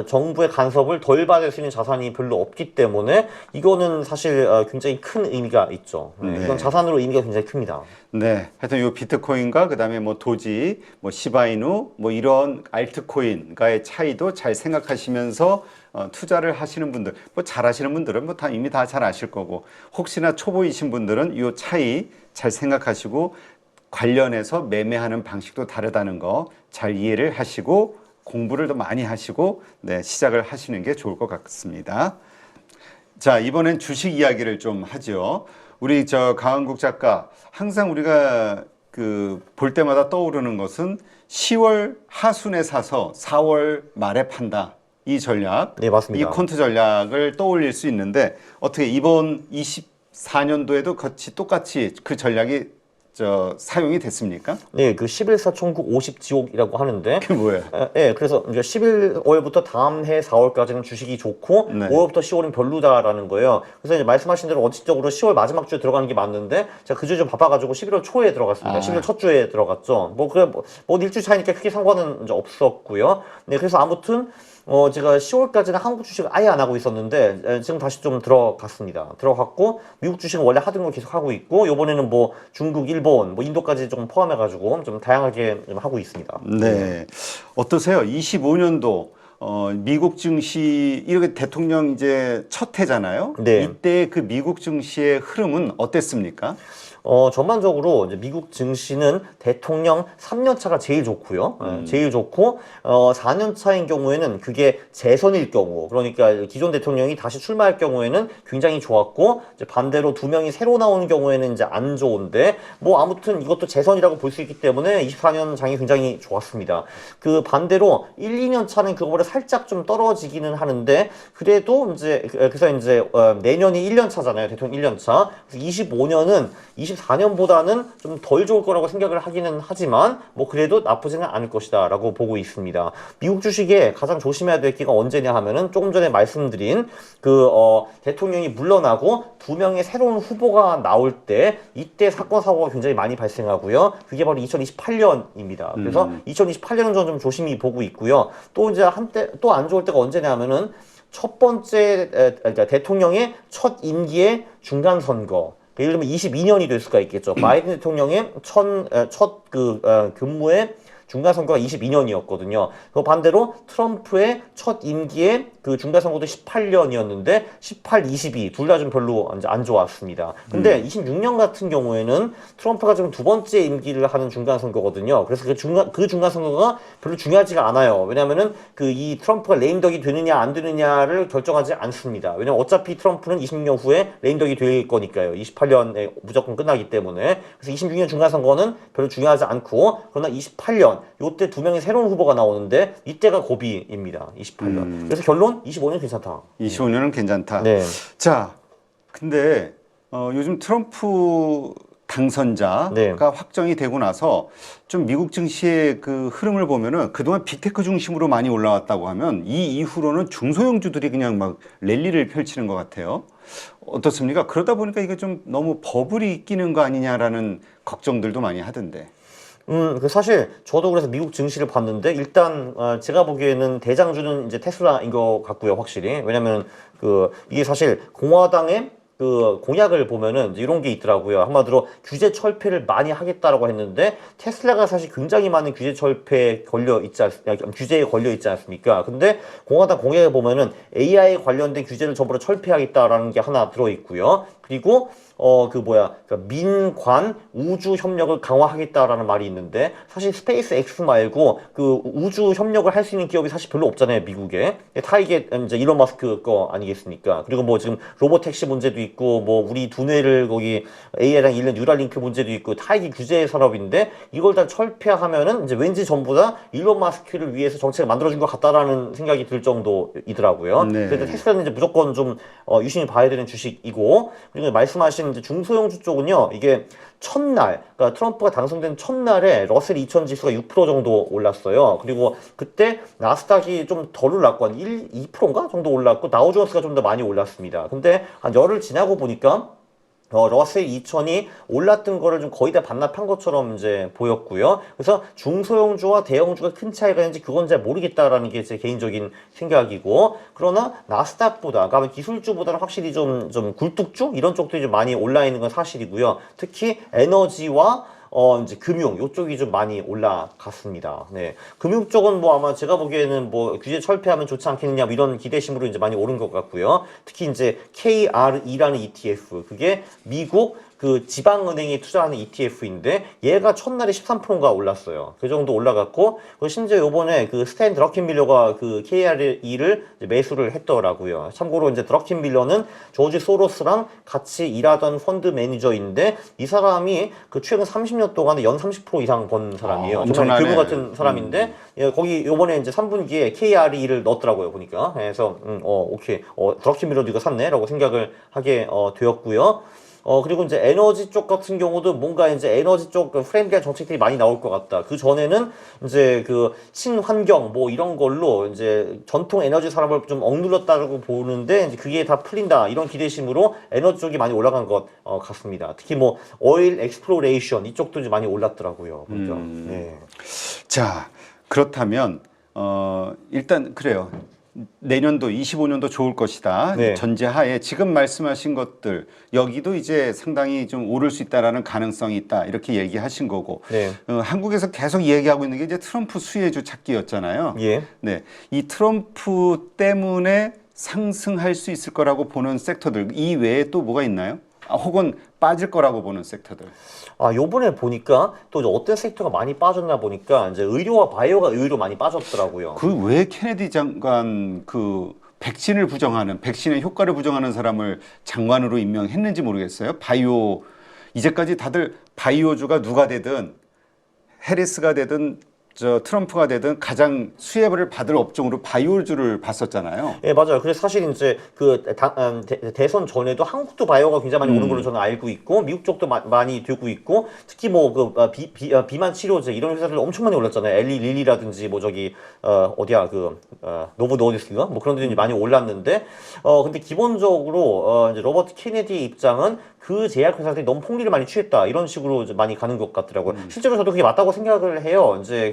정부의 간섭을 덜 받을 수 있는 자산이 별로 없기 때문에 이거는 사실 굉장히 큰 의미가 있죠. 이건 자산으로 의미가 굉장히 큽니다. 네, 하여튼 요 비트코인과 그다음에 뭐 도지, 뭐 시바이누, 뭐 이런 알트코인과의 차이도 잘 생각하시면서 투자를 하시는 분들, 뭐 잘하시는 분들은 뭐 다 이미 다 잘 아실 거고 혹시나 초보이신 분들은 요 차이 잘 생각하시고 관련해서 매매하는 방식도 다르다는 거 잘 이해를 하시고 공부를 더 많이 하시고 시작을 하시는 게 좋을 것 같습니다. 자, 이번엔 주식 이야기를 좀 하죠. 우리 강한국 작가 항상 우리가 볼 때마다 떠오르는 것은 10월 하순에 사서 4월 말에 판다. 이 전략, 네, 맞습니다. 이 퀀트 전략을 떠올릴 수 있는데 어떻게 이번 24년도에도 똑같이 그 전략이 사용이 됐습니까? 네, 그 11사 천국 50지옥이라고 하는데, 그게 뭐예요? 예, 그래서 이제 11월부터 다음 해 4월까지는 주식이 좋고, 네. 5월부터 10월은 별로다라는 거예요. 그래서 이제 말씀하신 대로 원칙적으로 10월 마지막 주에 들어가는 게 맞는데, 제가 그 주에 좀 바빠가지고 11월 초에 들어갔습니다. 11월 첫 주에 들어갔죠. 뭐 일주일 차이니까 크게 상관은 이제 없었고요. 네, 그래서 아무튼, 제가 10월까지는 한국 주식을 아예 안 하고 있었는데 지금 다시 좀 들어갔습니다. 들어갔고 미국 주식은 원래 하던 걸 계속 하고 있고 이번에는 뭐 중국, 일본, 뭐 인도까지 좀 포함해가지고 좀 다양하게 좀 하고 있습니다. 네. 어떠세요? 25년도 미국 증시 이렇게 대통령 이제 첫 해잖아요. 네. 이때 그 미국 증시의 흐름은 어땠습니까? 전반적으로 이제 미국 증시는 대통령 3년 차가 제일 좋고요. 제일 좋고, 4년 차인 경우에는 그게 재선일 경우, 그러니까 기존 대통령이 다시 출마할 경우에는 굉장히 좋았고, 이제 반대로 두 명이 새로 나오는 경우에는 이제 안 좋은데, 뭐 아무튼 이것도 재선이라고 볼 수 있기 때문에 24년 장이 굉장히 좋았습니다. 그 반대로 1, 2년 차는 그거보다 살짝 좀 떨어지기는 하는데, 그래도 이제, 그래서 이제, 내년이 1년 차잖아요. 대통령 1년 차. 그래서 25년은 24년보다는 좀 덜 좋을 거라고 생각을 하기는 하지만 뭐 그래도 나쁘지는 않을 것이다 라고 보고 있습니다. 미국 주식에 가장 조심해야 될 게가 언제냐 하면은 조금 전에 말씀드린 대통령이 물러나고 두 명의 새로운 후보가 나올 때 이때 사건 사고가 굉장히 많이 발생하고요. 그게 바로 2028년입니다. 그래서 2028년은 저는 좀 조심히 보고 있고요. 또 이제 한때 또 안 좋을 때가 언제냐 하면은 첫 번째 그러니까 대통령의 첫 임기의 중간 선거. 예를 들면 22년이 될 수가 있겠죠. 바이든 대통령의 첫 근무의 중간선거가 22년이었거든요. 그 반대로 트럼프의 첫 임기의 그 중간선거도 18년이었는데 18, 22 둘 다 좀 별로 이제 안 좋았습니다. 근데 26년 같은 경우에는 트럼프가 지금 두 번째 임기를 하는 중간선거거든요. 그래서 그 중간선거가 별로 중요하지가 않아요. 왜냐면은 이 트럼프가 레임덕이 되느냐 안 되느냐를 결정하지 않습니다. 왜냐면 어차피 트럼프는 26년 후에 레임덕이 될 거니까요. 28년에 무조건 끝나기 때문에. 그래서 26년 중간선거는 별로 중요하지 않고, 그러나 28년 요때 두 명의 새로운 후보가 나오는데 이때가 고비입니다. 28년. 그래서 결론 25년 괜찮다. 25년은 괜찮다. 네. 자, 근데 요즘 트럼프 당선자가 네. 확정이 되고 나서 좀 미국 증시의 그 흐름을 보면은 그동안 빅테크 중심으로 많이 올라왔다고 하면 이 이후로는 중소형주들이 그냥 막 랠리를 펼치는 것 같아요. 어떻습니까? 그러다 보니까 이게 좀 너무 버블이 끼는 거 아니냐라는 걱정들도 많이 하던데. 사실 저도 그래서 미국 증시를 봤는데 일단 제가 보기에는 대장주는 이제 테슬라인 것 같고요, 확실히. 왜냐면 이게 사실 공화당의 그 공약을 보면은 이제 이런 게 있더라고요. 한마디로 규제 철폐를 많이 하겠다라고 했는데 테슬라가 사실 굉장히 많은 규제에 걸려 있지 않습니까? 근데 공화당 공약을 보면은 AI 관련된 규제를 전부 다 철폐하겠다라는 게 하나 들어 있고요. 그리고 그러니까 민관 우주 협력을 강화하겠다라는 말이 있는데 사실 스페이스 X 말고 그 우주 협력을 할 수 있는 기업이 사실 별로 없잖아요, 미국에. 다 이게 이제 일론 마스크 거 아니겠습니까? 그리고 뭐 지금 로봇 택시 문제도 있고 뭐 우리 두뇌를 거기 AI랑 일련 뉴랄링크 문제도 있고 다 이게 규제 산업인데 이걸 다 철폐하면은 이제 왠지 전부 다 일론 마스크를 위해서 정책을 만들어준 것 같다라는 생각이 들 정도이더라고요. 네. 그래서 테슬라는 이제 무조건 좀 유심히 봐야 되는 주식이고, 그리고 말씀하신 이제 중소형주 쪽은요, 이게 첫날, 그러니까 트럼프가 당선된 첫날에 러셀 2000 지수가 6% 정도 올랐어요. 그리고 그때 나스닥이 좀 덜 올랐고, 한 2%인가 정도 올랐고, 다우존스가 좀 더 많이 올랐습니다. 근데 한 열흘 지나고 보니까 러셀 2000이 올랐던 거를 좀 거의 다 반납한 것처럼 이제 보였고요. 그래서 중소형주와 대형주가 큰 차이가 있는지 그건 잘 모르겠다라는 게 제 개인적인 생각이고, 그러나 나스닥보다, 그러니까 기술주보다는 확실히 좀 굴뚝주 이런 쪽들이 좀 많이 올라 있는 건 사실이고요. 특히 에너지와 이제 금융 요쪽이 좀 많이 올라갔습니다. 네. 금융 쪽은 뭐 아마 제가 보기에는 뭐 규제 철폐하면 좋지 않겠느냐 뭐 이런 기대심으로 이제 많이 오른 것 같고요. 특히 이제 KRE라는 ETF, 그게 미국 그 지방은행이 투자하는 ETF인데 얘가 첫날에 13%가 올랐어요. 그 정도 올라갔고 심지어 요번에 그 스탠 드러켄밀러가 그 KRE를 매수를 했더라고요. 참고로 이제 드러켄밀러는 조지 소로스랑 같이 일하던 펀드 매니저인데 이 사람이 그 최근 30년 동안에 연 30% 이상 번 사람이에요. 정말 엄청나네. 괴물 같은 사람인데 예, 거기 요번에 이제 3분기에 KRE를 넣었더라고요. 보니까. 그래서 오케이. 드러켄밀러도 이거 샀네라고 생각을 하게 되었고요. 그리고 이제 에너지 쪽 같은 경우도 뭔가 이제 에너지 쪽 프렌드리한 정책들이 많이 나올 것 같다. 그 전에는 이제 그 친환경 뭐 이런 걸로 이제 전통 에너지 산업을 좀 억눌렀다고 보는데 이제 그게 다 풀린다. 이런 기대심으로 에너지 쪽이 많이 올라간 것 같습니다. 특히 뭐 오일 엑스플로레이션 이쪽도 이제 많이 올랐더라고요. 그러니까. 네. 자, 그렇다면 일단 그래요. 내년도 25년도 좋을 것이다. 네. 전제하에 지금 말씀하신 것들 여기도 이제 상당히 좀 오를 수 있다라는 가능성이 있다. 이렇게 얘기하신 거고. 네. 한국에서 계속 얘기하고 있는 게 이제 트럼프 수혜주 찾기였잖아요. 예. 네. 이 트럼프 때문에 상승할 수 있을 거라고 보는 섹터들 이 외에 또 뭐가 있나요? 혹은 빠질 거라고 보는 섹터들. 요번에 보니까 또 이제 어떤 섹터가 많이 빠졌나 보니까 이제 의료와 바이오가 의외로 많이 빠졌더라고요. 그 왜 케네디 장관 그 백신을 부정하는 백신의 효과를 부정하는 사람을 장관으로 임명했는지 모르겠어요. 바이오 이제까지 다들 바이오주가 누가 되든 해리스가 되든 저 트럼프가 되든 가장 수혜를 받을 업종으로 바이오주를 봤었잖아요. 예, 맞아요. 그래서 사실 이제 그 대선 전에도 한국도 바이오가 굉장히 많이 오는 걸로 저는 알고 있고 미국 쪽도 많이 되고 있고 특히 뭐 그 비만 치료제 이런 회사들 엄청 많이 올랐잖아요. 엘리 릴리라든지 뭐 저기 어디야 그 노보 노디스가 뭐 그런 데들이 많이 올랐는데 근데 기본적으로 이제 로버트 케네디 입장은 그 제약 회사들이 너무 폭리를 많이 취했다 이런 식으로 이제 많이 가는 것 같더라고요. 실제로 저도 그게 맞다고 생각을 해요. 이제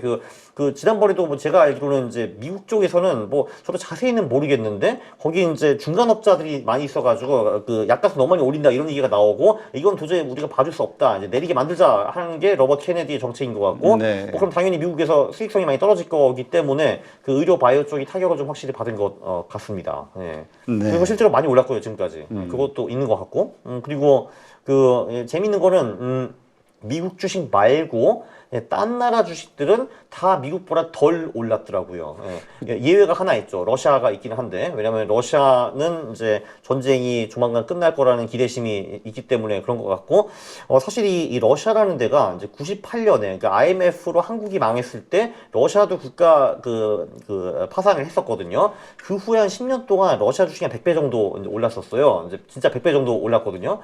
그 지난번에도 뭐 제가 알기로는 이제 미국 쪽에서는 뭐 저도 자세히는 모르겠는데 거기 이제 중간업자들이 많이 있어가지고 그 약값을 너무 많이 올린다 이런 얘기가 나오고 이건 도저히 우리가 봐줄 수 없다 이제 내리게 만들자 하는 게 로버트 케네디의 정책인 것 같고 네. 뭐 그럼 당연히 미국에서 수익성이 많이 떨어질 거기 때문에 그 의료 바이오 쪽이 타격을 좀 확실히 받은 것 같습니다. 네. 네. 그리고 실제로 많이 올랐고요 지금까지 그것도 있는 것 같고 그리고 재밌는 거는 미국 주식 말고 딴 나라 주식들은 다 미국보다 덜 올랐더라고요. 예외가 하나 있죠. 러시아가 있긴 한데 왜냐하면 러시아는 이제 전쟁이 조만간 끝날 거라는 기대심이 있기 때문에 그런 것 같고 사실 이 러시아라는 데가 이제 98년에 그러니까 IMF로 한국이 망했을 때 러시아도 국가 그 파산을 했었거든요. 그 후에 한 10년 동안 러시아 주식이 한 100배 정도 이제 올랐었어요. 이제 진짜 100배 정도 올랐거든요.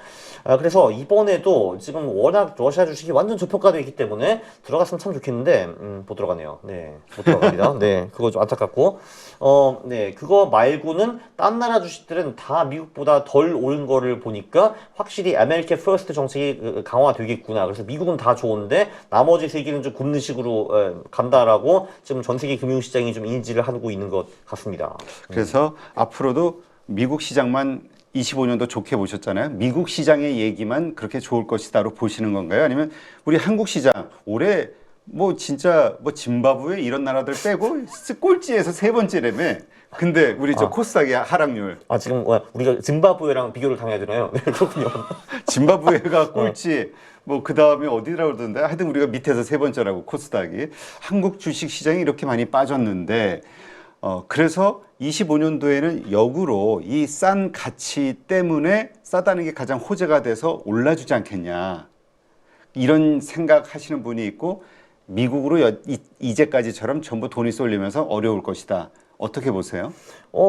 그래서 이번에도 지금 워낙 러시아 주식이 완전 저평가되어 있기 때문에 들어갔으면 참 좋겠는데 못 들어가네요. 네, 못 들어갑니다. 네, 그거 좀 안타깝고 네, 그거 말고는 딴 나라 주식들은 다 미국보다 덜 오른 거를 보니까 확실히 아메리카 퍼스트 정책이 강화되겠구나. 그래서 미국은 다 좋은데 나머지 세계는 좀 굽는 식으로 간다라고 지금 전 세계 금융시장이 좀 인지를 하고 있는 것 같습니다. 그래서 앞으로도 미국 시장만 25년도 좋게 보셨잖아요. 미국 시장의 얘기만 그렇게 좋을 것이다로 보시는 건가요? 아니면 우리 한국 시장 올해 뭐 진짜 뭐 짐바브웨 이런 나라들 빼고 꼴찌에서 세 번째라며. 근데 우리 저 코스닥의 하락률. 지금 우리가 짐바브웨랑 비교를 당해야 되나요? 네, 그렇군요. 짐바브웨가 꼴찌. 뭐 그 다음에 어디라고 그러던데 하여튼 우리가 밑에서 세 번째라고 코스닥이. 한국 주식 시장이 이렇게 많이 빠졌는데 그래서 25년도에는 역으로 이 싼 가치 때문에 싸다는 게 가장 호재가 돼서 올라주지 않겠냐. 이런 생각하시는 분이 있고 미국으로 이제까지처럼 전부 돈이 쏠리면서 어려울 것이다. 어떻게 보세요?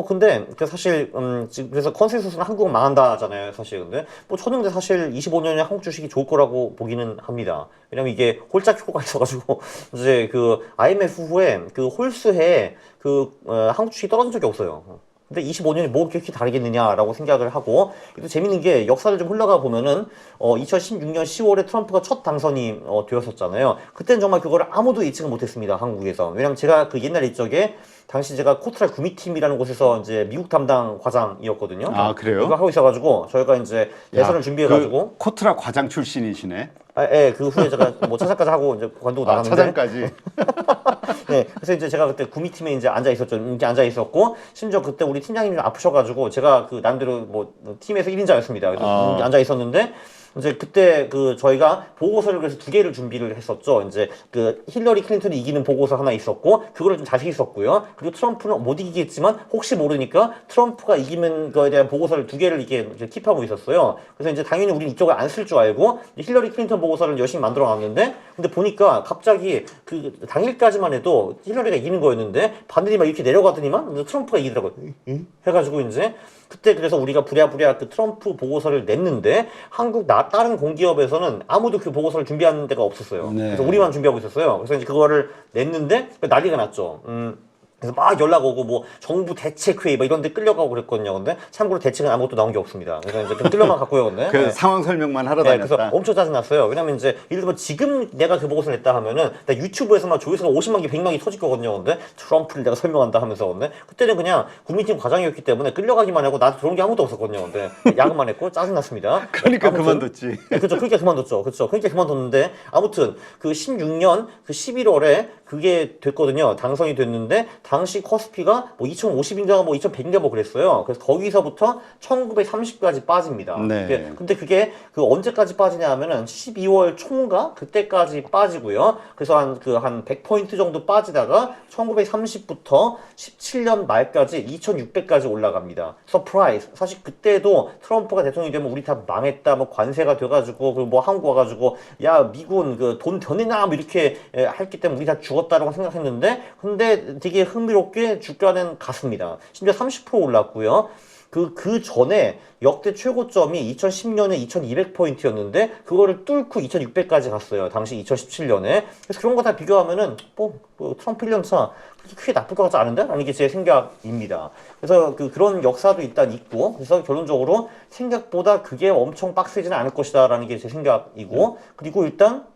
근데 사실 지금 그래서 컨센서스는 한국은 망한다잖아요, 사실. 근데 뭐 저는 근데 사실 25년에 한국 주식이 좋을 거라고 보기는 합니다. 왜냐면 이게 홀짝 효과가 있어가지고 이제 그 IMF 후에 그 홀수해 한국 주식이 떨어진 적이 없어요. 근데 25년이 뭐 그렇게 다르겠느냐라고 생각을 하고 또 재밌는 게 역사를 좀 흘러가 보면은 2016년 10월에 트럼프가 첫 당선이 되었었잖아요. 그때는 정말 그거를 아무도 예측을 못했습니다, 한국에서. 왜냐면 제가 그 옛날 이쪽에 당시 제가 코트라 구미팀이라는 곳에서 이제 미국 담당 과장이었거든요. 아, 그래요? 그거 하고 있어가지고 저희가 이제 대선을 준비해가지고 코트라 과장 출신이시네. 예, 그 후에 제가 뭐 차장까지 하고 이제 관두고 나갔는데. 차장까지. 네, 그래서 이제 제가 그때 구미팀에 이제 앉아 있었죠. 이렇게 앉아 있었고, 심지어 그때 우리 팀장님이 아프셔가지고, 제가 그 나름대로 뭐 팀에서 1인자였습니다. 그래서 앉아 있었는데, 이제 그때 그 저희가 보고서를 그래서 두 개를 준비를 했었죠. 이제 그 힐러리 클린턴이 이기는 보고서 하나 있었고 그거를 좀 자세히 썼고요. 그리고 트럼프는 못 이기겠지만 혹시 모르니까 트럼프가 이기는 거에 대한 보고서를 두 개를 이렇게 킵하고 있었어요. 그래서 이제 당연히 우리는 이쪽을 안 쓸 줄 알고 힐러리 클린턴 보고서를 열심히 만들어 놨는데 근데 보니까 갑자기 그 당일까지만 해도 힐러리가 이기는 거였는데 반들이 막 이렇게 내려가더니만 트럼프가 이기더라고요. 해가지고 이제 그때 그래서 우리가 부랴부랴 그 트럼프 보고서를 냈는데 다른 공기업에서는 아무도 그 보고서를 준비하는 데가 없었어요. 네. 그래서 우리만 준비하고 있었어요. 그래서 이제 그거를 냈는데 난리가 났죠. 그래서 막 연락 오고 뭐 정부 대책회의 뭐 이런 데 끌려가고 그랬거든요. 근데 참고로 대책은 아무것도 나온 게 없습니다. 그래서 이제 그 끌려만 갔고요. 근데 그 상황 설명만 하러 네, 다녔다. 그래서 엄청 짜증났어요. 왜냐면 이제 예를 들면 지금 내가 그 보고서를 냈다 하면은 나 유튜브에서만 조회수가 50만 개, 100만 개 터질 거거든요. 근데 트럼프를 내가 설명한다 하면서 근데 그때는 그냥 국민팀 과장이었기 때문에 끌려가기만 하고 나한테 들어온 게 아무도 없었거든요. 근데 야근만 했고 짜증났습니다. 그러니까 아무튼, 그만뒀지. 네, 그렇죠. 그러니까 그만뒀죠. 그렇죠. 그러니까 그만뒀는데 아무튼 그 16년 그 11월에 그게 됐거든요. 당선이 됐는데 당시 코스피가 뭐 2,050인가 뭐 2,100인가 뭐 그랬어요. 그래서 거기서부터 1930까지 빠집니다. 네. 근데 그게 그 언제까지 빠지냐 하면은 12월 초인가 그때까지 빠지고요. 그래서 한 100포인트 정도 빠지다가 1930부터 17년 말까지 2,600까지 올라갑니다. 서프라이즈. 사실 그때도 트럼프가 대통령이 되면 우리 다 망했다. 뭐 관세가 돼가지고 그 뭐 한국 와가지고 야 미군 그 돈 더 내놔 뭐 이렇게 했기 때문에 우리 다 죽었다라고 생각했는데 근데 되게 흥미롭게 주가는 갔습니다. 심지어 30% 올랐고요. 그 전에 역대 최고점이 2010년에 2200포인트였는데 그거를 뚫고 2600까지 갔어요. 당시 2017년에. 그래서 그런 거 다 비교하면은 뭐 트럼프 1년차 그렇게 크게 나쁠 것 같지 않은데? 라는 게 제 생각입니다. 그래서 그런 역사도 일단 있고 그래서 결론적으로 생각보다 그게 엄청 빡세지는 않을 것이다 라는 게 제 생각이고 그리고 일단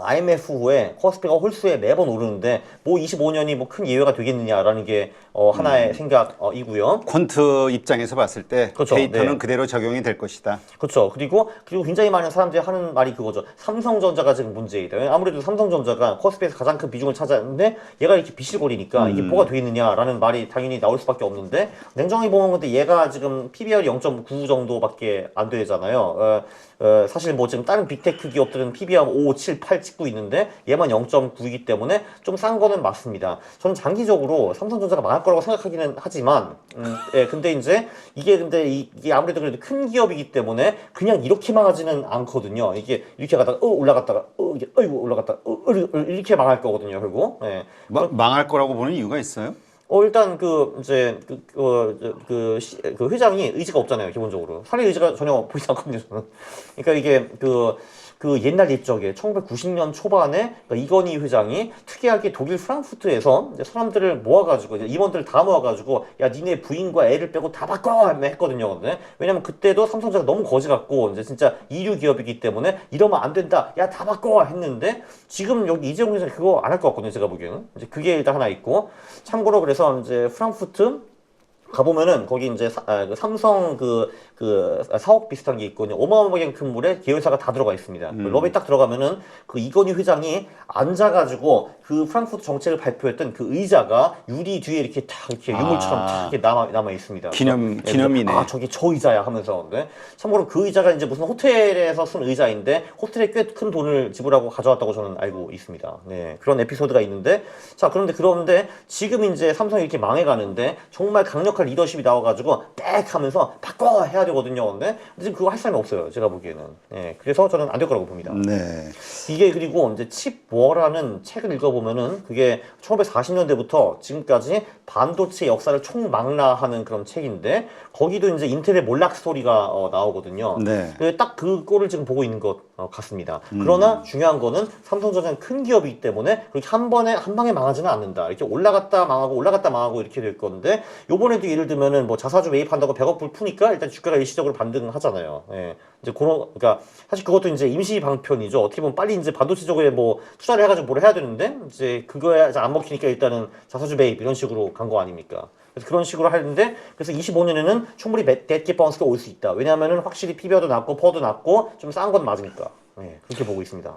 IMF 후에 코스피가 홀수에 매번 오르는데 뭐 25년이 뭐 큰 예외가 되겠느냐라는 게 하나의 생각이고요. 퀀트 입장에서 봤을 때 그렇죠. 데이터는 네. 그대로 적용이 될 것이다. 그렇죠. 그리고 굉장히 많은 사람들이 하는 말이 그거죠. 삼성전자가 지금 문제이다. 아무래도 삼성전자가 코스피에서 가장 큰 비중을 차지하는데 얘가 이렇게 비실거리니까 이게 뭐가 되겠느냐라는 말이 당연히 나올 수밖에 없는데 냉정히 보면 근데 얘가 지금 PBR이 0.9 정도밖에 안 되잖아요. 사실 뭐 지금 다른 빅테크 기업들은 PBR 5, 7, 8 찍고 있는데 얘만 0.9이기 때문에 좀 싼 거는 맞습니다. 저는 장기적으로 삼성전자가 망할 거라고 생각하기는 하지만 예, 근데 이제 이게 아무래도 그래도 큰 기업이기 때문에 그냥 이렇게 망하지는 않거든요. 이게 이렇게 가다가 올라갔다가 이게 어이구 올라갔다가 이렇게 망할 거거든요. 결국. 예. 망할 거라고 보는 이유가 있어요? 일단 그 회장이 의지가 없잖아요, 기본적으로. 살릴 의지가 전혀 보이지 않거든요, 저는. 그러니까 이게 그 옛날 옛적에 1990년 초반에 그러니까 이건희 회장이 특이하게 독일 프랑크푸르트에서 이제 사람들을 모아가지고 이제 임원들을 다 모아가지고 야 니네 부인과 애를 빼고 다 바꿔 했거든요. 근데 왜냐면 그때도 삼성전자가 너무 거지 같고 이제 진짜 이류 기업이기 때문에 이러면 안 된다. 야 다 바꿔 했는데 지금 여기 이재용 회장이 그거 안 할 것 같거든요. 제가 보기에는 이제 그게 일단 하나 있고 참고로 그래서 이제 프랑크푸르트 가보면은 거기 이제 삼성 사옥 비슷한 게 있거든요. 어마어마하게 큰 물에 계열사가 다 들어가 있습니다. 그 럽에 딱 들어가면은 그 이건희 회장이 앉아가지고 그 프랑크푸르트 정책을 발표했던 그 의자가 유리 뒤에 이렇게 탁 이렇게 유물처럼 탁 이렇게 남아 있습니다. 기념이네. 아 저기 저 의자야 하면서 근데 참고로 그 의자가 이제 무슨 호텔에서 쓴 의자인데 호텔에 꽤 큰 돈을 지불하고 가져왔다고 저는 알고 있습니다. 네 그런 에피소드가 있는데 자 그런데 지금 이제 삼성이 이렇게 망해가는데 정말 강력한 리더십이 나와가지고 빽 하면서 바꿔 해야 되거든요. 근데 지금 그거 할 사람이 없어요. 제가 보기에는. 네, 그래서 저는 안 될 거라고 봅니다. 네. 이게 그리고 이제 칩워라는 책을 읽어보면은 그게 1940년대부터 지금까지 반도체 역사를 총망라하는 그런 책인데 거기도 이제 인텔의 몰락 스토리가 나오거든요. 네. 딱 그 꼴을 지금 보고 있는 것 같습니다. 그러나 중요한 거는 삼성전자는 큰 기업이기 때문에 그렇게 한 방에 망하지는 않는다. 이렇게 올라갔다 망하고 이렇게 될 건데 요번에도 예를 들면은 뭐 자사주 매입한다고 100억 불 푸니까 일단 주가가 일시적으로 반등하잖아요. 예. 이제 그러니까 사실 그것도 이제 임시 방편이죠. 어떻게 보면 빨리 이제 반도체 쪽에 뭐 투자를 해가지고 뭘 해야 되는데 이제 그거에 안 먹히니까 일단은 자사주 매입 이런 식으로 간 거 아닙니까? 그래서 그런 식으로 하는데 그래서 25년에는 충분히 데트 바운스가 올 수 있다. 왜냐하면은 확실히 PBR도 낮고 퍼도 낮고 좀 싼 건 맞으니까. 네, 그렇게 보고 있습니다.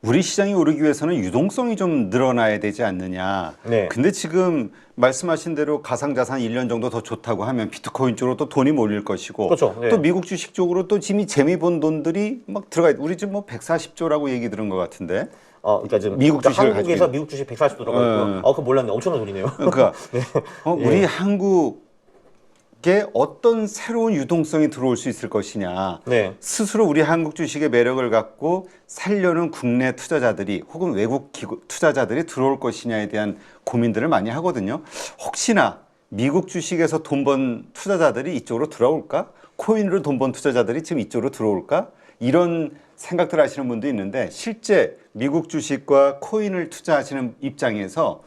우리 시장이 오르기 위해서는 유동성이 좀 늘어나야 되지 않느냐. 네. 근데 지금 말씀하신 대로 가상자산 1년 정도 더 좋다고 하면 비트코인 쪽으로 또 돈이 몰릴 것이고 그렇죠. 네. 또 미국 주식 쪽으로 또 이미 재미 본 돈들이 막 들어가 있. 우리 지금 뭐 140조라고 얘기 들은 것 같은데. 그러니까 지금 미국 주식을 한국에서 가지고 미국 주식 140도 들어가고, 그거 몰랐네. 엄청난 돈이네요. 그러니까 네. 우리 한국에 어떤 새로운 유동성이 들어올 수 있을 것이냐. 네. 스스로 우리 한국 주식의 매력을 갖고 살려는 국내 투자자들이 혹은 외국 투자자들이 들어올 것이냐에 대한 고민들을 많이 하거든요. 혹시나 미국 주식에서 돈 번 투자자들이 이쪽으로 들어올까? 코인으로 돈 번 투자자들이 지금 이쪽으로 들어올까? 이런 생각들 하시는 분도 있는데 실제 미국 주식과 코인을 투자하시는 입장에서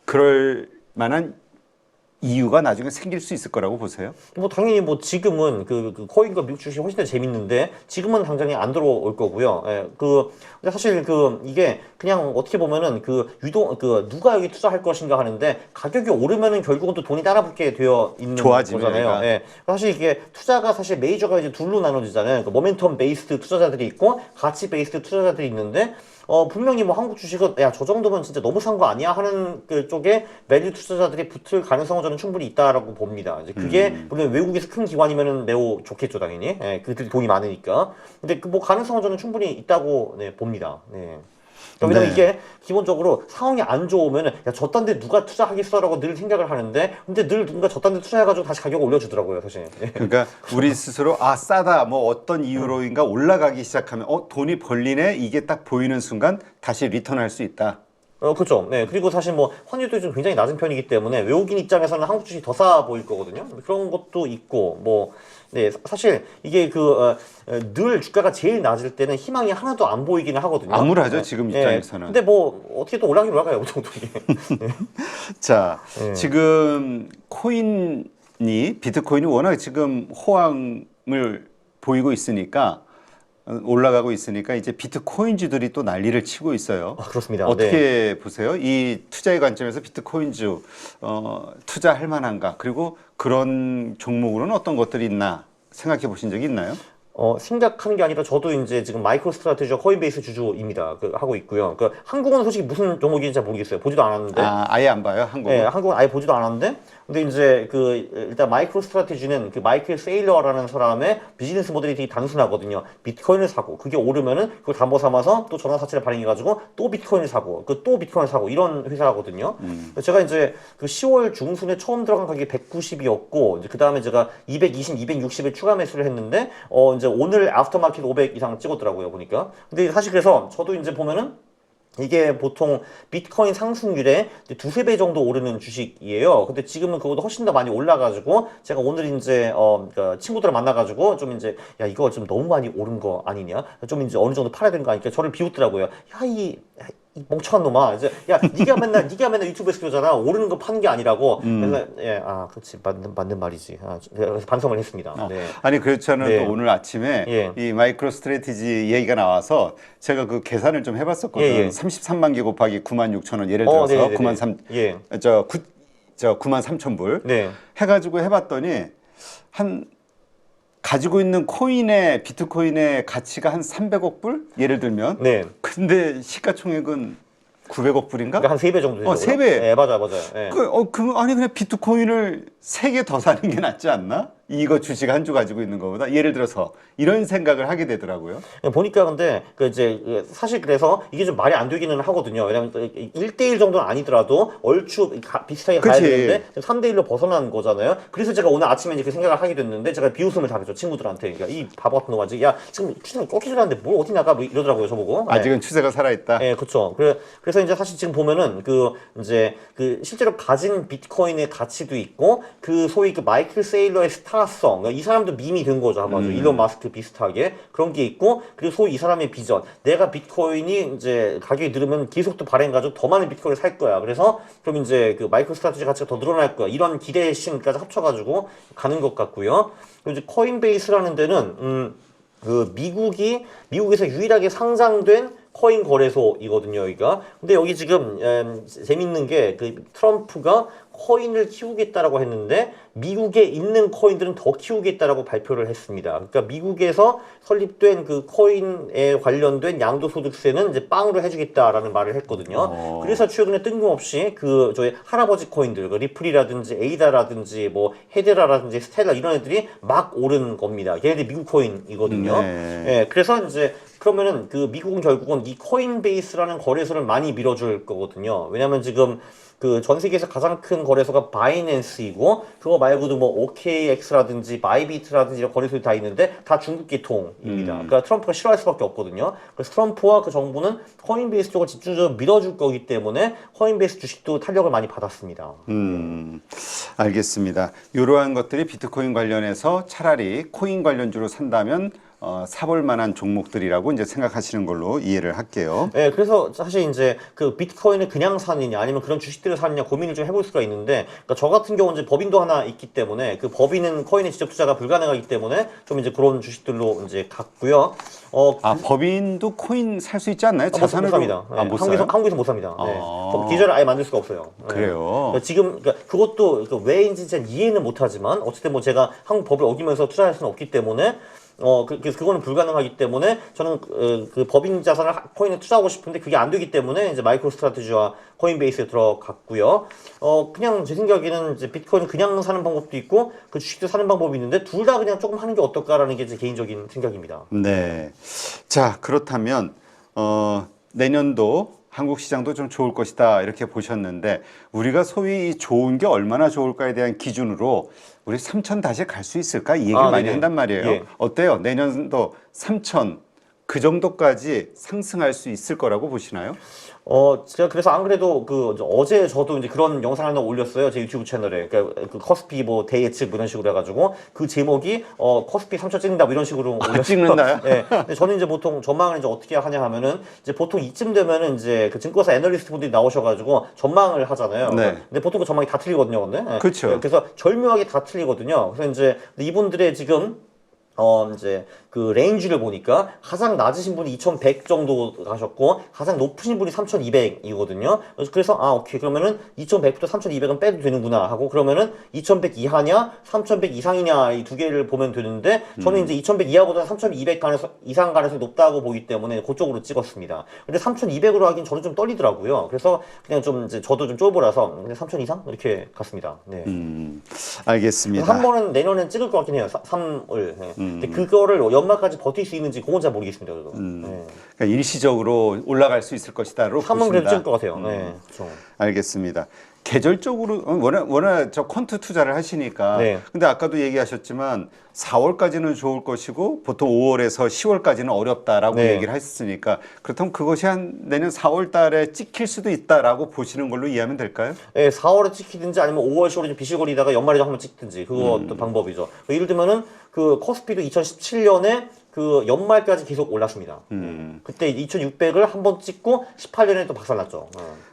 그럴 만한 이유가 나중에 생길 수 있을 거라고 보세요? 뭐 당연히 뭐 지금은 그 코인과 미국 주식이 훨씬 더 재밌는데 지금은 당장에 안 들어올 거고요. 예, 근데 사실 이게 그냥 어떻게 보면은 누가 여기 투자할 것인가 하는데 가격이 오르면은 결국은 또 돈이 따라붙게 되어 있는 좋아지면 거잖아요. 얘가. 예, 사실 이게 투자가 사실 메이저가 이제 둘로 나눠지잖아요. 모멘텀 베이스드 투자자들이 있고 가치 베이스드 투자자들이 있는데 분명히 뭐 한국 주식은 야, 저 정도면 진짜 너무 산 거 아니야 하는 그 쪽에 밸류 투자자들이 붙을 가능성은 저는 충분히 있다라고 봅니다. 이제 그게 물론 외국에서 큰 기관이면은 매우 좋겠죠, 당연히. 예, 그들이 돈이 많으니까. 근데 그 뭐 가능성은 저는 충분히 있다고 봅니다. 네. 왜냐면 이게 기본적으로 상황이 안 좋으면은 야, 저딴 데 누가 투자하겠어라고 늘 생각을 하는데 근데 늘 누군가 저딴 데 투자해가지고 다시 가격을 올려주더라고요, 사실. 예. 그러니까 우리 스스로 싸다 뭐 어떤 이유로인가 올라가기 시작하면 돈이 벌리네 이게 딱 보이는 순간 다시 리턴할 수 있다. 그렇죠. 네. 그리고 사실 뭐 환율도 좀 굉장히 낮은 편이기 때문에 외국인 입장에서는 한국 주식이 더 싸 보일 거거든요. 그런 것도 있고 뭐 네, 사실 이게 늘 주가가 제일 낮을 때는 희망이 하나도 안 보이기는 하거든요. 암울하죠, 네. 지금 네. 입장에서는. 근데 뭐 어떻게 또 올라가긴 올라가요, 그 정도 이게. 자, 네. 지금 비트코인이 워낙 지금 호황을 보이고 있으니까 올라가고 있으니까 이제 비트코인주들이 또 난리를 치고 있어요. 그렇습니다. 어떻게 네. 보세요? 이 투자의 관점에서 비트코인주 투자할 만한가? 그리고 그런 종목으로는 어떤 것들이 있나 생각해 보신 적이 있나요? 생각하는 게 아니라 저도 이제 지금 마이크로 스트라테지와 코인베이스 주주입니다. 하고 있고요. 한국은 솔직히 무슨 종목인지 잘 모르겠어요. 보지도 않았는데. 아예 안 봐요, 한국은? 네, 한국은 아예 보지도 않았는데, 근데 이제 일단 마이크로 스트라테지는 마이클 세일러라는 사람의 비즈니스 모델이 되게 단순하거든요. 비트코인을 사고, 그게 오르면은 그걸 담보 삼아서 또 전환사채를 발행해가지고 또 비트코인을 사고, 또 비트코인을 사고, 이런 회사거든요. 제가 이제 10월 중순에 처음 들어간 가격이 190이었고, 이제 그 다음에 제가 220, 260을 추가 매수를 했는데, 이제 오늘 애프터마켓 500 이상 찍었더라고요, 보니까. 근데 사실 그래서 저도 이제 보면은 이게 보통 비트코인 상승률에 두세 배 정도 오르는 주식이에요. 근데 지금은 그거보다 훨씬 더 많이 올라가지고 제가 오늘 이제 그러니까 친구들을 만나가지고 좀 이제 야 이거 좀 너무 많이 오른 거 아니냐? 좀 이제 어느 정도 팔아야 되는 거 아니까 저를 비웃더라고요. 이 멍청한 놈아. 이제 야 네가 맨날 유튜브에서 그러잖아. 오르는 거 파는 게 아니라고. 그래서 그렇지 맞는 말이지. 그래서 반성을 했습니다. 네. 아니 그렇잖아요. 네. 또 오늘 아침에 이 마이크로 스트래티지 얘기가 나와서 제가 그 계산을 좀 해봤었거든요. 33만 개 곱하기 96,000원 예를 들어서 93,000불 네. 해가지고 해봤더니 한 가지고 있는 비트코인의 가치가 한 300억 불? 예를 들면. 네. 근데 시가총액은 900억 불인가? 그러니까 한 3배 정도 되죠. 3배. 네, 맞아요. 네. 아니 그냥 비트코인을 3개 더 사는 게 낫지 않나? 이거 주식 한 주 가지고 있는 것보다 예를 들어서 이런 생각을 하게 되더라고요. 보니까 근데 사실 그래서 이게 좀 말이 안 되기는 하거든요. 왜냐면 1대1 정도는 아니더라도 얼추 비슷하게 가야 되는데 3대1로 벗어난 거잖아요. 그래서 제가 오늘 아침에 이제 그 생각을 하게 됐는데 제가 비웃음을 당했죠. 친구들한테. 그러니까 이 바보 같은 놈아지. 야 지금 추세가 쫓기질 않는데 뭘 어디 나가? 뭐 이러더라고요. 저보고. 아직은 추세가 살아있다. 네, 그렇죠. 그래서 이제 사실 지금 보면은 실제로 가진 비트코인의 가치도 있고 소위 마이클 세일러의 스타성, 그러니까 이 사람도 밈이 된 거죠, 아마도 일론 마스크 비슷하게 그런 게 있고, 그리고 소위 이 사람의 비전, 내가 비트코인이 이제 가격이 늘으면 계속 또 발행가지고 더 많은 비트코인을 살 거야. 그래서 그럼 이제 마이크로 스트라테지 가치가 더 늘어날 거야. 이런 기대심까지 합쳐가지고 가는 것 같고요. 그리고 이제 코인베이스라는 데는 미국에서 유일하게 상장된 코인 거래소이거든요, 여기가. 근데 여기 지금 재밌는 게 그 트럼프가 코인을 키우겠다라고 했는데 미국에 있는 코인들은 더 키우겠다라고 발표를 했습니다. 그러니까 미국에서 설립된 그 코인에 관련된 양도소득세는 이제 빵으로 해주겠다라는 말을 했거든요. 그래서 최근에 뜬금없이 그 저희 할아버지 코인들, 그 리플이라든지 에이다라든지 뭐 헤데라라든지 스텔라 이런 애들이 막 오른 겁니다. 걔네들이 미국 코인이거든요. 네. 예, 그래서 이제 그러면은 그 미국은 결국은 이 코인베이스라는 거래소를 많이 밀어줄 거거든요. 왜냐면 지금 그 전 세계에서 가장 큰 거래소가 바이낸스이고 그거 말고도 뭐 OKX라든지 바이비트라든지 이런 거래소들이 다 있는데 다 중국 계통입니다. 그러니까 트럼프가 싫어할 수밖에 없거든요. 그래서 트럼프와 그 정부는 코인베이스 쪽을 집중적으로 밀어줄 거기 때문에 코인베이스 주식도 탄력을 많이 받았습니다. 알겠습니다. 이러한 것들이 비트코인 관련해서 차라리 코인 관련주로 산다면 사볼 만한 종목들이라고 이제 생각하시는 걸로 이해를 할게요. 네, 그래서 사실 이제 그 비트코인을 그냥 사느냐 아니면 그런 주식들을 사느냐 고민을 좀 해볼 수가 있는데, 그러니까 저 같은 경우는 이제 법인도 하나 있기 때문에 그 법인은 코인에 직접 투자가 불가능하기 때문에 좀 이제 그런 주식들로 이제 갔고요. 법인도 코인 살 수 있지 않나요? 못 자산으로 삽니다. 네, 못 사요? 한국에서 못 삽니다. 네. 계좌를 아예 만들 수가 없어요. 네. 그래요? 그러니까 지금 그러니까 그것도 그 왜인지 잘 이해는 못하지만 어쨌든 뭐 제가 한국 법을 어기면서 투자할 수는 없기 때문에 그래서 그거는 불가능하기 때문에 저는 그 법인 자산을 코인에 투자하고 싶은데 그게 안 되기 때문에 이제 마이크로 스트라테지와 코인베이스에 들어갔고요. 그냥 제 생각에는 이제 비트코인 그냥 사는 방법도 있고 그 주식도 사는 방법이 있는데 둘 다 그냥 조금 하는 게 어떨까라는 게 제 개인적인 생각입니다. 네. 자, 그렇다면 내년도 한국 시장도 좀 좋을 것이다 이렇게 보셨는데 우리가 소위 좋은 게 얼마나 좋을까에 대한 기준으로 우리 3천 다시 갈 수 있을까? 이 얘기를 많이 네네. 한단 말이에요. 예. 어때요? 내년도 3천 그 정도까지 상승할 수 있을 거라고 보시나요? 제가 그래서 안 그래도 어제 저도 이제 그런 영상을 하나 올렸어요. 제 유튜브 채널에. 그러니까 그 커스피 뭐 대예측 뭐 이런 식으로 해가지고 그 제목이 커스피 3천 찍는다 뭐 이런 식으로 올렸어요. 찍는다요? 네. 근데 저는 이제 보통 전망을 이제 어떻게 하냐 하면은 이제 보통 이쯤 되면은 이제 그 증권사 애널리스트 분들이 나오셔가지고 전망을 하잖아요. 네. 근데 보통 그 전망이 다 틀리거든요, 근데. 네. 그렇죠. 그래서 절묘하게 다 틀리거든요. 그래서 이제 이분들의 지금 이제 그 레인지를 보니까 가장 낮으신 분이 2100 정도 가셨고 가장 높으신 분이 3200이거든요. 그래서 오케이 그러면은 2100부터 3200은 빼도 되는구나 하고 그러면은 2100 이하냐 3100 이상이냐 이 두 개를 보면 되는데 저는 이제 2100 이하보다 3200 이상 가능성이 높다고 보기 때문에 그쪽으로 찍었습니다. 근데 3200으로 하긴 저는 좀 떨리더라고요. 그래서 그냥 좀 이제 저도 좀 쫄보라서 3000 이상 이렇게 갔습니다. 네. 알겠습니다. 한 번은 내년엔 찍을 것 같긴 해요. 3을. 네. 근데 그거를 연말까지 버틸 수 있는지 그건 잘 모르겠습니다. 저도. 네. 그러니까 일시적으로 올라갈 수 있을 것이다로 3은 그래도 보신다. 찍을 것 같아요. 네. 그렇죠. 알겠습니다. 계절적으로 워낙 저 퀀트 투자를 하시니까 네. 근데 아까도 얘기하셨지만 4월까지는 좋을 것이고 보통 5월에서 10월까지는 어렵다라고 네. 얘기를 했으니까 그렇다면 그것이 한 내년 4월 달에 찍힐 수도 있다라고 보시는 걸로 이해하면 될까요? 네, 4월에 찍히든지 아니면 5월, 10월에 좀 비실거리다가 연말에 한번 찍든지 그것도 방법이죠. 예를 들면은 그 코스피도 2017년에 그 연말까지 계속 올랐습니다. 그때 2600을 한번 찍고 18년에 또 박살났죠.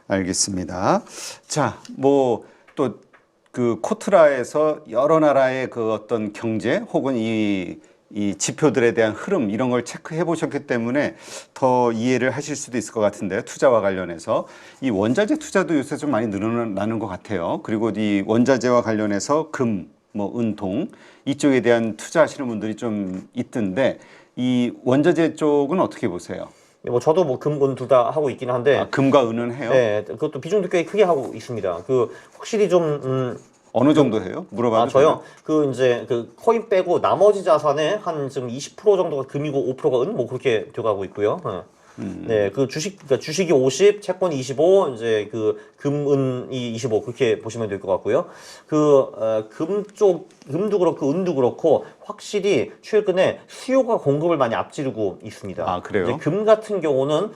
알겠습니다. 자, 뭐 또 그 코트라에서 여러 나라의 그 어떤 경제 혹은 이 지표들에 대한 흐름 이런 걸 체크해 보셨기 때문에 더 이해를 하실 수도 있을 것 같은데요. 투자와 관련해서 이 원자재 투자도 요새 좀 많이 늘어나는 것 같아요. 그리고 이 원자재와 관련해서 금, 뭐 은통 이쪽에 대한 투자하시는 분들이 좀 있던데 이 원자재 쪽은 어떻게 보세요? 뭐 저도 뭐 금, 은 둘 다 하고 있긴 한데 금과 은은 해요? 네, 그것도 비중도 꽤 크게 하고 있습니다. 그 확실히 좀 어느 정도 해요? 물어봐도 저요? 돼요? 그 이제 그 코인 빼고 나머지 자산의 한 지금 20% 정도가 금이고 5%가 은 뭐 그렇게 돼가고 있고요. 네, 그 그러니까 주식이 50, 채권이 25, 이제 그 금은이 25 그렇게 보시면 될 것 같고요. 금도 그렇고 은도 그렇고 확실히 최근에 수요가 공급을 많이 앞지르고 있습니다. 아, 그래요? 이제 금 같은 경우는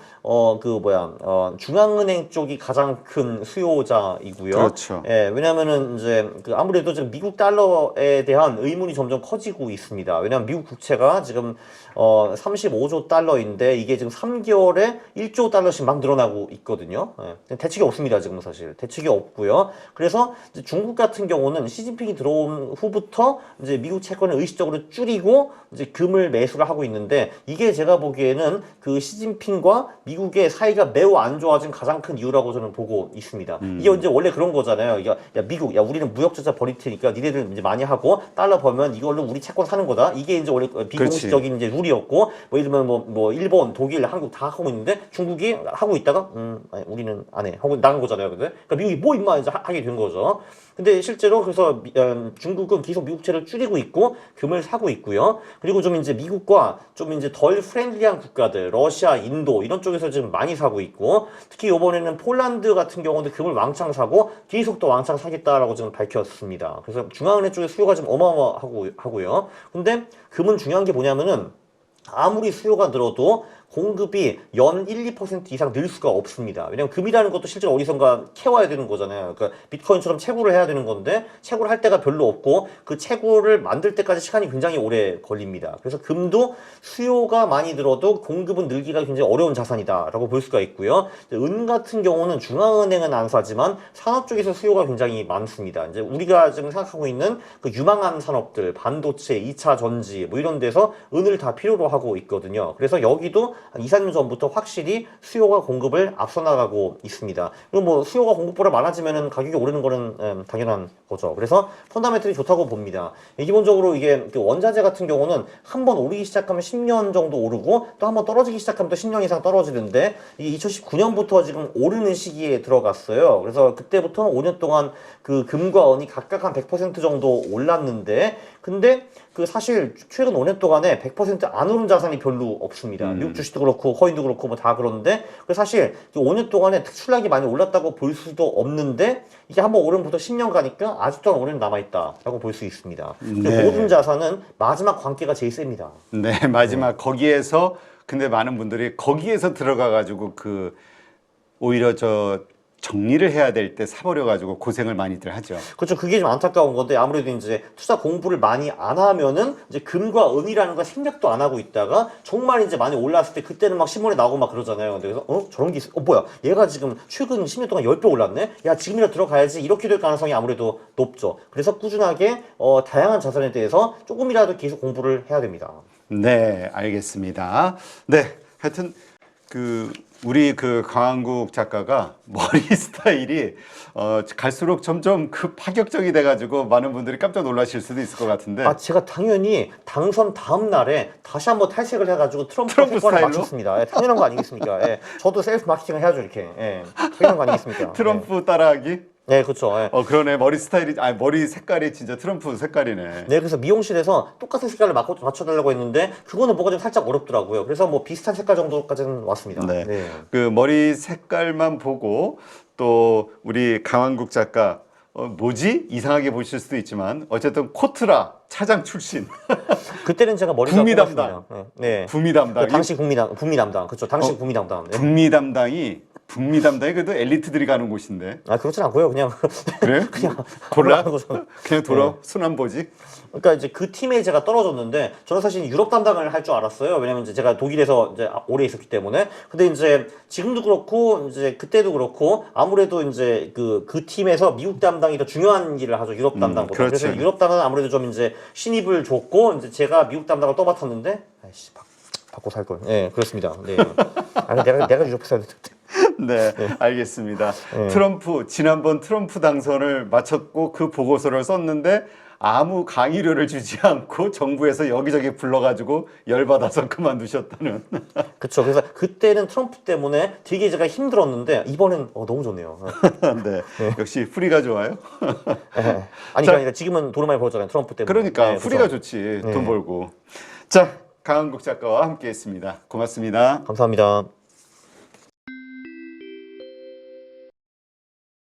중앙은행 쪽이 가장 큰 수요자이고요. 그렇죠. 예, 왜냐면은 이제 그 아무래도 지금 미국 달러에 대한 의문이 점점 커지고 있습니다. 왜냐면 미국 국채가 지금 35조 달러인데 이게 지금 3개월 3개월에 1조 달러씩 막 늘어나고 있거든요. 예. 대책이 없습니다, 지금 사실. 대책이 없고요. 그래서 이제 중국 같은 경우는 시진핑이 들어온 후부터 이제 미국 채권을 의식적으로 줄이고 이제 금을 매수를 하고 있는데 이게 제가 보기에는 그 시진핑과 미국의 사이가 매우 안 좋아진 가장 큰 이유라고 저는 보고 있습니다. 이게 이제 원래 그런 거잖아요. 야, 미국, 야, 우리는 무역 적자 벌일 테니까 니네들 이제 많이 하고 달러 벌면 이걸로 우리 채권 사는 거다. 이게 이제 원래 비공식적인 이제 룰이었고, 뭐 예를 들면 뭐 일본, 독일, 한국 다 하고 있는데 중국이 하고 있다가 아니, 우리는 안 해. 하고 나간 거잖아요. 근데 그러니까 미국이 뭐 임마 이제 하게 된 거죠. 근데 실제로 그래서 중국은 계속 미국채를 줄이고 있고 금을 사고 있고요. 그리고 좀 이제 미국과 좀 이제 덜 프렌들리한 국가들, 러시아, 인도 이런 쪽에서 지금 많이 사고 있고, 특히 이번에는 폴란드 같은 경우도 금을 왕창 사고 계속 또 왕창 사겠다라고 지금 밝혔습니다. 그래서 중앙은행 쪽에 수요가 좀 어마어마하고요. 근데 금은 중요한 게 뭐냐면은 아무리 수요가 늘어도 공급이 연 1, 2% 이상 늘 수가 없습니다. 왜냐면 금이라는 것도 실제로 어디선가 캐와야 되는 거잖아요. 그러니까 비트코인처럼 채굴을 해야 되는 건데 채굴을 할 때가 별로 없고 그 채굴을 만들 때까지 시간이 굉장히 오래 걸립니다. 그래서 금도 수요가 많이 늘어도 공급은 늘기가 굉장히 어려운 자산이다라고 볼 수가 있고요. 은 같은 경우는 중앙은행은 안 사지만 산업 쪽에서 수요가 굉장히 많습니다. 이제 우리가 지금 생각하고 있는 그 유망한 산업들, 반도체, 2차 전지 뭐 이런 데서 은을 다 필요로 하고 있거든요. 그래서 여기도 한 2, 3년 전부터 확실히 수요가 공급을 앞서 나가고 있습니다. 그리고 뭐 수요가 공급보다 많아지면은 가격이 오르는 거는 당연한 거죠. 그래서 펀더멘털이 좋다고 봅니다. 기본적으로 이게 원자재 같은 경우는 한번 오르기 시작하면 10년 정도 오르고 또 한번 떨어지기 시작하면 또 10년 이상 떨어지는데 이게 2019년부터 지금 오르는 시기에 들어갔어요. 그래서 그때부터 5년 동안 그 금과 은이 각각 한 100% 정도 올랐는데 근데 그 사실 최근 5년 동안에 100%안 오른 자산이 별로 없습니다. 미국 주식도 그렇고 코인도 그렇고 뭐 다 그런데 사실 5년 동안에 특출나게 많이 올랐다고 볼 수도 없는데 이게 한번 오름부터 10년 가니까 아직도 오름이 남아있다라고 볼 수 있습니다. 네. 모든 자산은 마지막 관계가 제일 셉니다. 네, 마지막 거기에서 근데 많은 분들이 거기에서 들어가 가지고 그 오히려 저 정리를 해야 될 때 사버려 가지고 고생을 많이들 하죠. 그렇죠. 그게 좀 안타까운 건데 아무래도 이제 투자 공부를 많이 안 하면은 이제 금과 은이라는 걸 생각도 안 하고 있다가 정말 이제 많이 올랐을 때 그때는 막 신문에 나오고 막 그러잖아요. 근데 그래서 저런 게 있어. 뭐야? 얘가 지금 최근 10년 동안 10배 올랐네? 야, 지금이라도 들어가야지. 이렇게 될 가능성이 아무래도 높죠. 그래서 꾸준하게 다양한 자산에 대해서 조금이라도 계속 공부를 해야 됩니다. 네, 알겠습니다. 네, 하여튼 우리 강한국 작가가 머리 스타일이 갈수록 점점 파격적이 돼가지고 많은 분들이 깜짝 놀라실 수도 있을 것 같은데. 제가 당연히 당선 다음 날에 다시 한번 탈색을 해가지고 트럼프 색깔을 스타일로? 맞췄습니다. 당연한 거 아니겠습니까? 저도 셀프 마케팅을 해야죠, 이렇게. 당연한 거 아니겠습니까? 트럼프 따라하기? 네, 그렇죠. 그러네. 머리 스타일이, 머리 색깔이 진짜 트럼프 색깔이네. 네, 그래서 미용실에서 똑같은 색깔을 맞춰달라고 했는데 그거는 뭐가 좀 살짝 어렵더라고요. 그래서 뭐 비슷한 색깔 정도까지는 왔습니다. 네. 네. 그 머리 색깔만 보고 또 우리 강한국 작가 뭐지? 이상하게 보실 수도 있지만 어쨌든 코트라 차장 출신. 그때는 제가 머리가 북미 뽑았습니다. 담당. 네. 북미 담당. 당시 북미 담당. 그렇죠. 당시 북미 담당. 네. 북미 담당이 그래도 엘리트들이 가는 곳인데. 그렇진 않고요. 그냥 그래? 그냥 돌아? 거죠. 그냥 돌아? 네. 순환보지? 그러니까 이제 그 팀에 제가 떨어졌는데 저는 사실 유럽 담당을 할 줄 알았어요. 왜냐면 이제 제가 독일에서 이제 오래 있었기 때문에. 근데 이제 지금도 그렇고 이제 그때도 그렇고 아무래도 이제 그 팀에서 미국 담당이 더 중요한 일을 하죠. 유럽 담당보다. 그렇지. 그래서 유럽 담당은 아무래도 좀 이제 신입을 줬고 이제 제가 미국 담당을 떠맡았는데 아이씨 받고 살 걸. 네, 그렇습니다. 네. 내가 유럽에 살는데. 네, 알겠습니다. 지난번 트럼프 당선을 마쳤고 그 보고서를 썼는데 아무 강의료를 주지 않고 정부에서 여기저기 불러가지고 열받아서 그만두셨다는. 그렇죠. 그래서 그때는 트럼프 때문에 되게 제가 힘들었는데 이번엔 너무 좋네요. 네, 역시 풀이가 좋아요. 아니 그러니까 지금은 돈을 많이 벌었잖아요. 트럼프 때문에. 그러니까 네, 풀이가 그렇죠. 좋지. 돈 벌고. 자, 강한국 작가와 함께했습니다. 고맙습니다. 감사합니다.